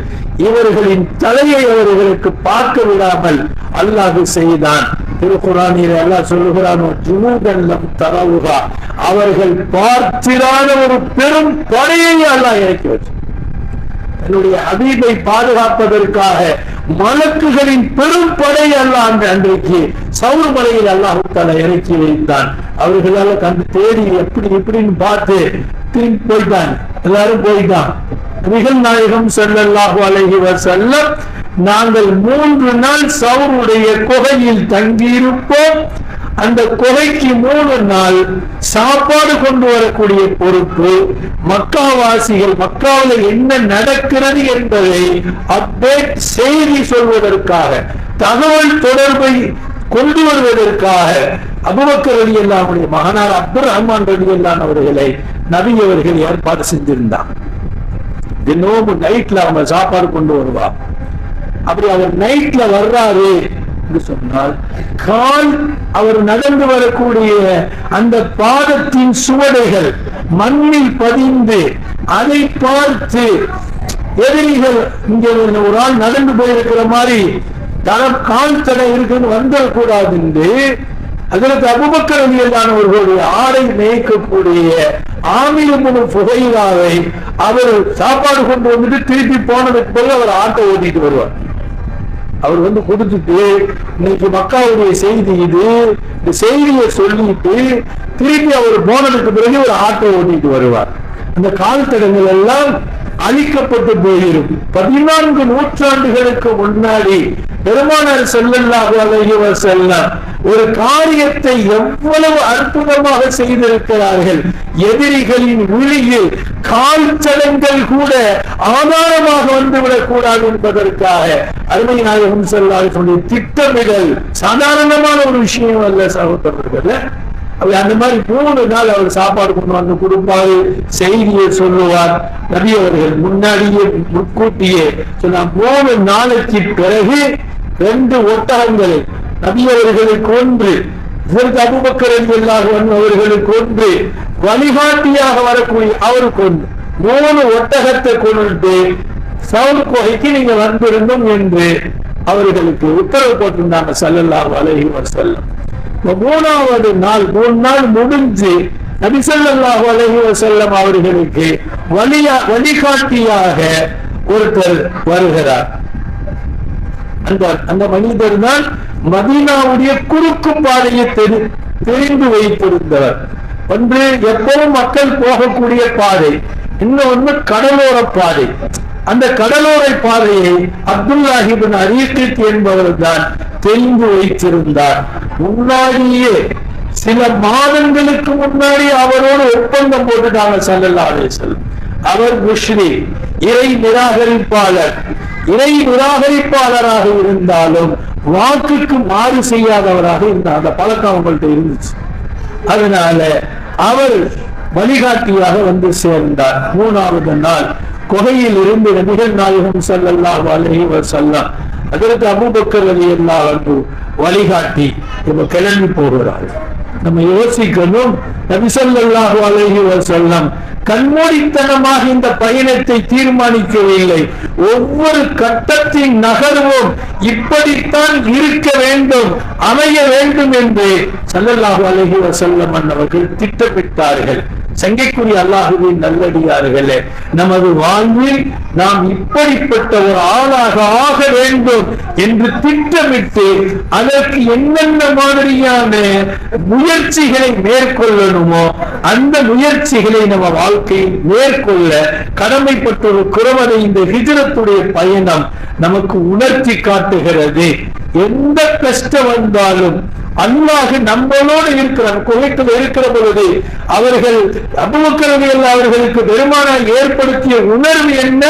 இவர்களின் தலையை அவர்களுக்கு பார்க்க விடாமல் அல்லாஹ் செய்தான். திருக்குர்ஆனில் அல்லாஹ் சொல்லுகிறான், ஜுனூதன் லம் தரவுஹா, அவர்கள் பார்த்திராத ஒரு பெரும் படையை அல்லாஹ் இறக்கி வச்சான். என்னுடைய ஹபீபை பாதுகாப்பதற்காக மலக்குகளின் பெரும் படை அல்லாஹ் அன்றைக்கு சவுர் மலையில் அல்லாஹ் தஆலா இறக்கி வைத்தான். அவர்களால் கண்டு தேடி எப்படி எப்படின்னு பார்த்து திரும்பி போயிட்டான், எல்லாரும் போயிட்டான். நபிகள் நாயகம் ஸல்லல்லாஹு அலைஹி வஸல்லம், நாங்கள் 3 நாள் சவுருடைய குகையில் தங்கியிருப்போம், அந்த குகைக்கு 3 நாள் சாப்பாடு கொண்டு வரக்கூடிய பொறுப்பு மக்காவாசிகள், மக்காவில் என்ன நடக்கிறது என்பதை அப்டேட் செய்தி சொல்வதற்காக, தகவல் தொடர்பை கொண்டு வருவதற்காக அபூபக்கர் ரலியல்லாஹு அன்ஹு மகனார் அப்துர் ரஹ்மான் ரலியல்லாஹு அவர்களை நபி அவர்கள் ஏற்பாடு செஞ்சிருந்தார். தினமும் நைட்ல அவங்க சாப்பாடு கொண்டு வருவார். அப்படி அவர் நைட்ல வர்றாரு என்று சொன்னால், கால் அவர் நடந்து வரக்கூடிய அந்த பாதத்தின் சுவடைகள் மண்ணில் பதிந்து அதை பார்த்து எதிரிகள் இங்க ஒரு ஆள் நடந்து போயிருக்கிற மாதிரி கால் தடை இருக்குன்னு வந்துடக்கூடாது என்று அதற்கு அபூபக்கர் ரலியல்லாஹு அவர்களுடைய ஆடை மேய்க்கக்கூடிய ஆமீர் இப்னு ஃபுஹைராவை அவர் சாப்பாடு கொண்டு வந்துட்டு திருப்பி போனதுக்கு பிறகு அவர் ஆட்டோ ஓட்டிட்டு வருவார். அவர் வந்து கொடுத்துட்டு, இன்னைக்கு மக்காவுடைய செய்தி இது, இந்த செய்தியை சொல்லிட்டு திருப்பி அவர் போனதுக்கு பிறகு ஒரு ஆட்டோ ஓட்டிட்டு வருவார். அந்த கால் தடங்கள் எல்லாம் அழிக்கப்பட்டு போயிரும். 14 நூற்றாண்டுகளுக்கு முன்னாடி பெருமானார் ஸல்லல்லாஹு அலைஹி வஸல்லம் ஒரு காரியத்தை எவ்வளவு அற்புதமாக செய்திருக்கிறார்கள். எதிரிகளின் விழியில் கால் தடங்கள் கூட ஆதாரமாக வந்துவிடக் கூடாது என்பதற்காக அருமை நாயகம் ஸல்லல்லாஹு அலைஹி வஸல்லம் திட்டமிடல் சாதாரணமான ஒரு விஷயம் அல்ல சகோதரர்களே. அந்த மாதிரி 3 நாள் அவர் சாப்பாடு கொண்டு வந்து கொடுப்பாரு, செய்தியை சொல்லுவார். நபி அவர்கள் முன்னாடியே முன்கூட்டியே சொன்ன 3 நாளைக்கு பிறகு 2 ஒட்டகங்களை நபி அவர்களுக்கு ஒன்று, அபூபக்கர் ரலியல்லாஹு அன்ஹு அவர்களுக்கு ஒன்று, வழிகாட்டியாக வரக்கூடிய அவருக்கு ஒன்று, 3 ஒட்டகத்தை கொண்டு சவுல் குகைக்கு நீங்க வந்திருந்தோம் என்று அவர்களுக்கு உத்தரவு போட்டிருந்தாங்க ஸல்லல்லாஹு அலைஹி வஸல்லம். 3வது நாள் 3 நாள் முடிஞ்சு நபி ஸல்லல்லாஹு அலைஹி வஸல்லம் அவர்களுக்கு வழிகாட்டியாக ஒருத்தர் வருகிறார். அந்த மனிதர் தான் மதீனாவுடைய குறுக்கு பாதையை தெரிந்து வைத்திருந்தவர். ஒன்று எப்பவும் மக்கள் போகக்கூடிய பாதை, இன்னொன்று கடலோர பாதை. அந்த கடலோர பாதையை அப்துல்லாஹ் இப்னு அரீகத் என்பவர் தான் தெரிந்து வைத்திருந்தார். முன்னாடியே சில மாதங்களுக்கு முன்னாடி அவரோடு ஒப்பந்தம் போட்டுட்டாங்க ஸல்லல்லாஹு அலைஹி வஸல்லம். அவர் முஷ்ரிக், இறை நிராகரிப்பாளராக இருந்தாலும் வாக்குக்கு மாறு செய்யாதவராக இருந்தார். அந்த பழக்கம் அவங்கள்ட்ட இருந்துச்சு. அதனால அவர் வழிகாட்டியாக வந்து சேர்ந்தார். 3வது நாள் குகையில் இருந்து நபிகள் நாயகம் ஸல்லல்லாஹு அலைஹி வஸல்லம் அதற்கு அபூபக்கர் ரலியல்லாஹு அன்ஹு வழிகாட்டி இப்ப கிளம்பி போகிறார்கள். நம்ம யோசிக்கணும், நபி ஸல்லல்லாஹு அலைஹி வஸல்லம் கண்மூடித்தனமாக இந்த பயணத்தை தீர்மானிக்கவில்லை. ஒவ்வொரு கட்டத்தின் நகர்வும் இப்படித்தான் இருக்க வேண்டும், அமைய வேண்டும் என்று ஸல்லல்லாஹு அலைஹி வஸல்லம் அவர்கள் திட்டமிட்டார்கள். சங்கைக்குரிய அல்லாஹ்வின் நல்லடியார்களே, நமது வாழ்வில் நாம் இப்படிப்பட்ட ஒரு ஆளாக ஆக வேண்டும் என்று திட்டமிட்டு அதற்கு என்னென்ன மாதிரியான முயற்சிகளை மேற்கொள்ளணுமோ அந்த முயற்சிகளை நம்ம வாழ்க்கையில் மேற்கொள்ள கடமைப்பட்டிருக்கிறோம். அதை இந்த ஹிஜ்ரத்துடைய பயணம் நமக்கு உணர்த்தி காட்டுகிறது. எந்த கஷ்டம் வந்தாலும் அல்லாஹ் நம்மளோடு இருக்கிறார். குவைத்தில் இருக்கிற பொழுது அவர்கள் அபூபக்கர் ரலியல்லாஹு அவர்களுக்கு பெருமானார் ஏற்படுத்திய உணர்வு என்ன?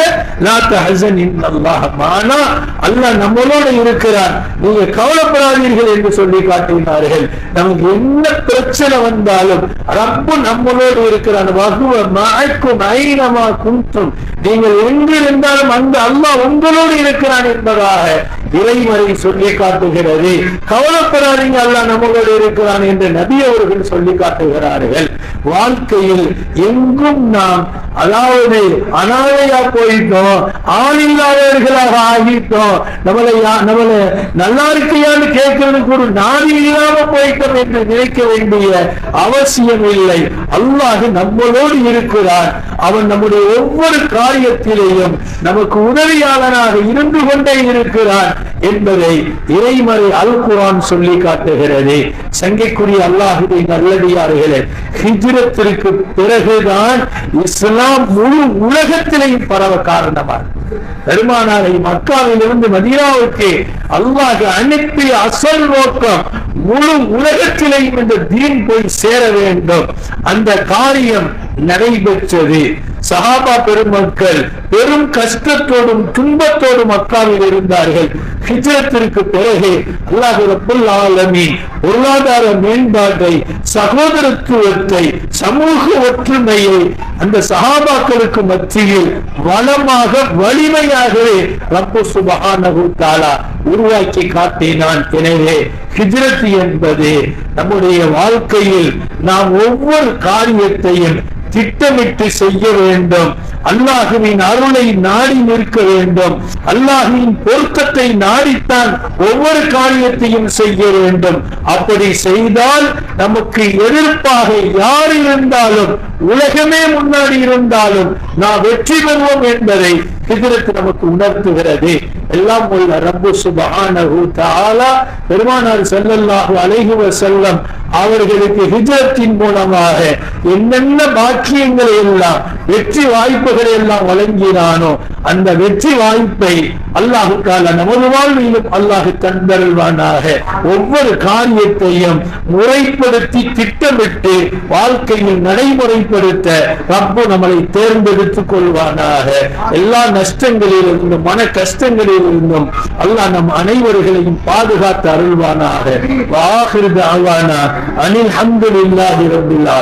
லா தஹஸன் இன்னல்லாஹ் மானா, அல்லாஹ் நம்மளோடு இருக்கிறார், நீங்க கவலைப்படாதீர்கள் என்று சொல்லி காட்டினார்கள். நமக்கு என்ன பிரச்சனை வந்தாலும் ரப்பு நம்மளோடு இருக்கிறான். வஹுவ மஅக்கும் ஐனமா குன்தும், நீங்கள் எங்கிருந்தாலும் அந்த அல்லாஹ் உங்களோடு இருக்கிறான் என்பதாக இறைமறை சொல்லி காட்டுகிறது. கவலைப்படாதீங்க, அல்லாஹ் நம்மளோடு இருக்கிறான் என்று நபி அவர்கள் சொல்லி காட்டுகிறார்கள். வாழ்க்கையில் எங்கும் நாம் அதாவது அனாதையா போயிட்டோம், ஆளில்லாதவர்களாக ஆகிட்டோம், நம்மளை நல்லா இருக்கையான்னு கேட்கறதுக்கு ஒரு நாதி இல்லாம போயிட்டோம் என்று நினைக்க வேண்டிய அவசியம் இல்லை. அல்லாஹ் நம்மளோடு இருக்கிறார். அவன் நம்முடைய ஒவ்வொரு காரியத்திலேயும் நமக்கு உதவியாளனாக இருந்து கொண்டே இருக்கிறான் என்பதை இறைமறை அல் குர்ஆன் சொல்லி காட்டுகிறது. சங்கைக்குரிய அல்லாஹ்வின் நல்லடியார்களே, ஹிஜ்ரத்திற்கு பிறகுதான் இஸ்லாம் முழு உலகத்திலேயும் பரவ காரணமாக பெருமானாரை மக்காவிலிருந்து மதீனாவுக்கு அல்லாஹ் அனுப்பிய அசல் நோக்கம் முழு உலகத்திலேயும் இந்த தீன் போய் சேர வேண்டும். அந்த காரியம் நடைபெற்றது. சஹாபா பெருமக்கள் பெரும் கஷ்டத்தோடும் துன்பத்தோடும் மக்காவில் இருந்தார்கள். ஹிஜ்ரத்திற்கு பிறகு அல்லாஹ் ரப்பல் ஆலமீன் பொருளாதார மேம்பாட்டை, சகோதரத்துவத்தை, சமூக ஒற்றுமையை அந்த சஹாபாக்களுக்கு மத்தியில் வளமாக வலிமையாகவே ரப்பு சுப்ஹானஹு தஆலா உருவாக்கி காட்டினான். எனவே ஹிஜ்ரத் என்பது நம்முடைய வாழ்க்கையில் நாம் ஒவ்வொரு காரியத்தையும் திட்டமிட்டு செய்ய வேண்டும். அல்லாஹ்வின் அருளை நாடி நிற்க வேண்டும். அல்லாஹ்வின் பொருத்தத்தை நாடித்தான் ஒவ்வொரு காரியத்தையும் செய்ய வேண்டும். அப்படி செய்தால் நமக்கு எதிர்ப்பாக யார் இருந்தாலும், உலகமே முன்னாடி இருந்தாலும் நாம் வெற்றி பெறுவோம் என்பதை ஹிஜ்ரத் நமக்கு உணர்த்துகிறது. எல்லாம் உள்ள ரப்பு சுப்ஹானஹு தஆலா பெருமானார் ஸல்லல்லாஹு அலைஹி வஸல்லம் அவர்களுக்கு ஹிஜ்ரத்தின் மூலமாக என்னென்ன பாக்கியங்களை எல்லாம் வெற்றி வாய்ப்புகளை எல்லாம் வழங்கினானோ அந்த வெற்றி வாய்ப்பை அல்லாஹ் தஆலா நமது வாழ்விலும் அல்லாஹ் தந்தருள்வானாக. ஒவ்வொரு காரியத்தையும் முறைப்படுத்தி திட்டமிட்டு வாழ்க்கையில் நடைமுறைப்படுத்த ரப்பு நம்மளை தேர்ந்தெடுத்துக் கொள்வானாக. எல்லா நஷ்டங்களில் இருந்தும் மன கஷ்டங்களில் இருந்தும் அல்லாஹ் நம் அனைவர்களையும் பாதுகாத்து அருள்வானாக. வாஹிர் தஅவானா அனில் ஹம்துலில்லாஹி ரப்பில் ஆலமீன்.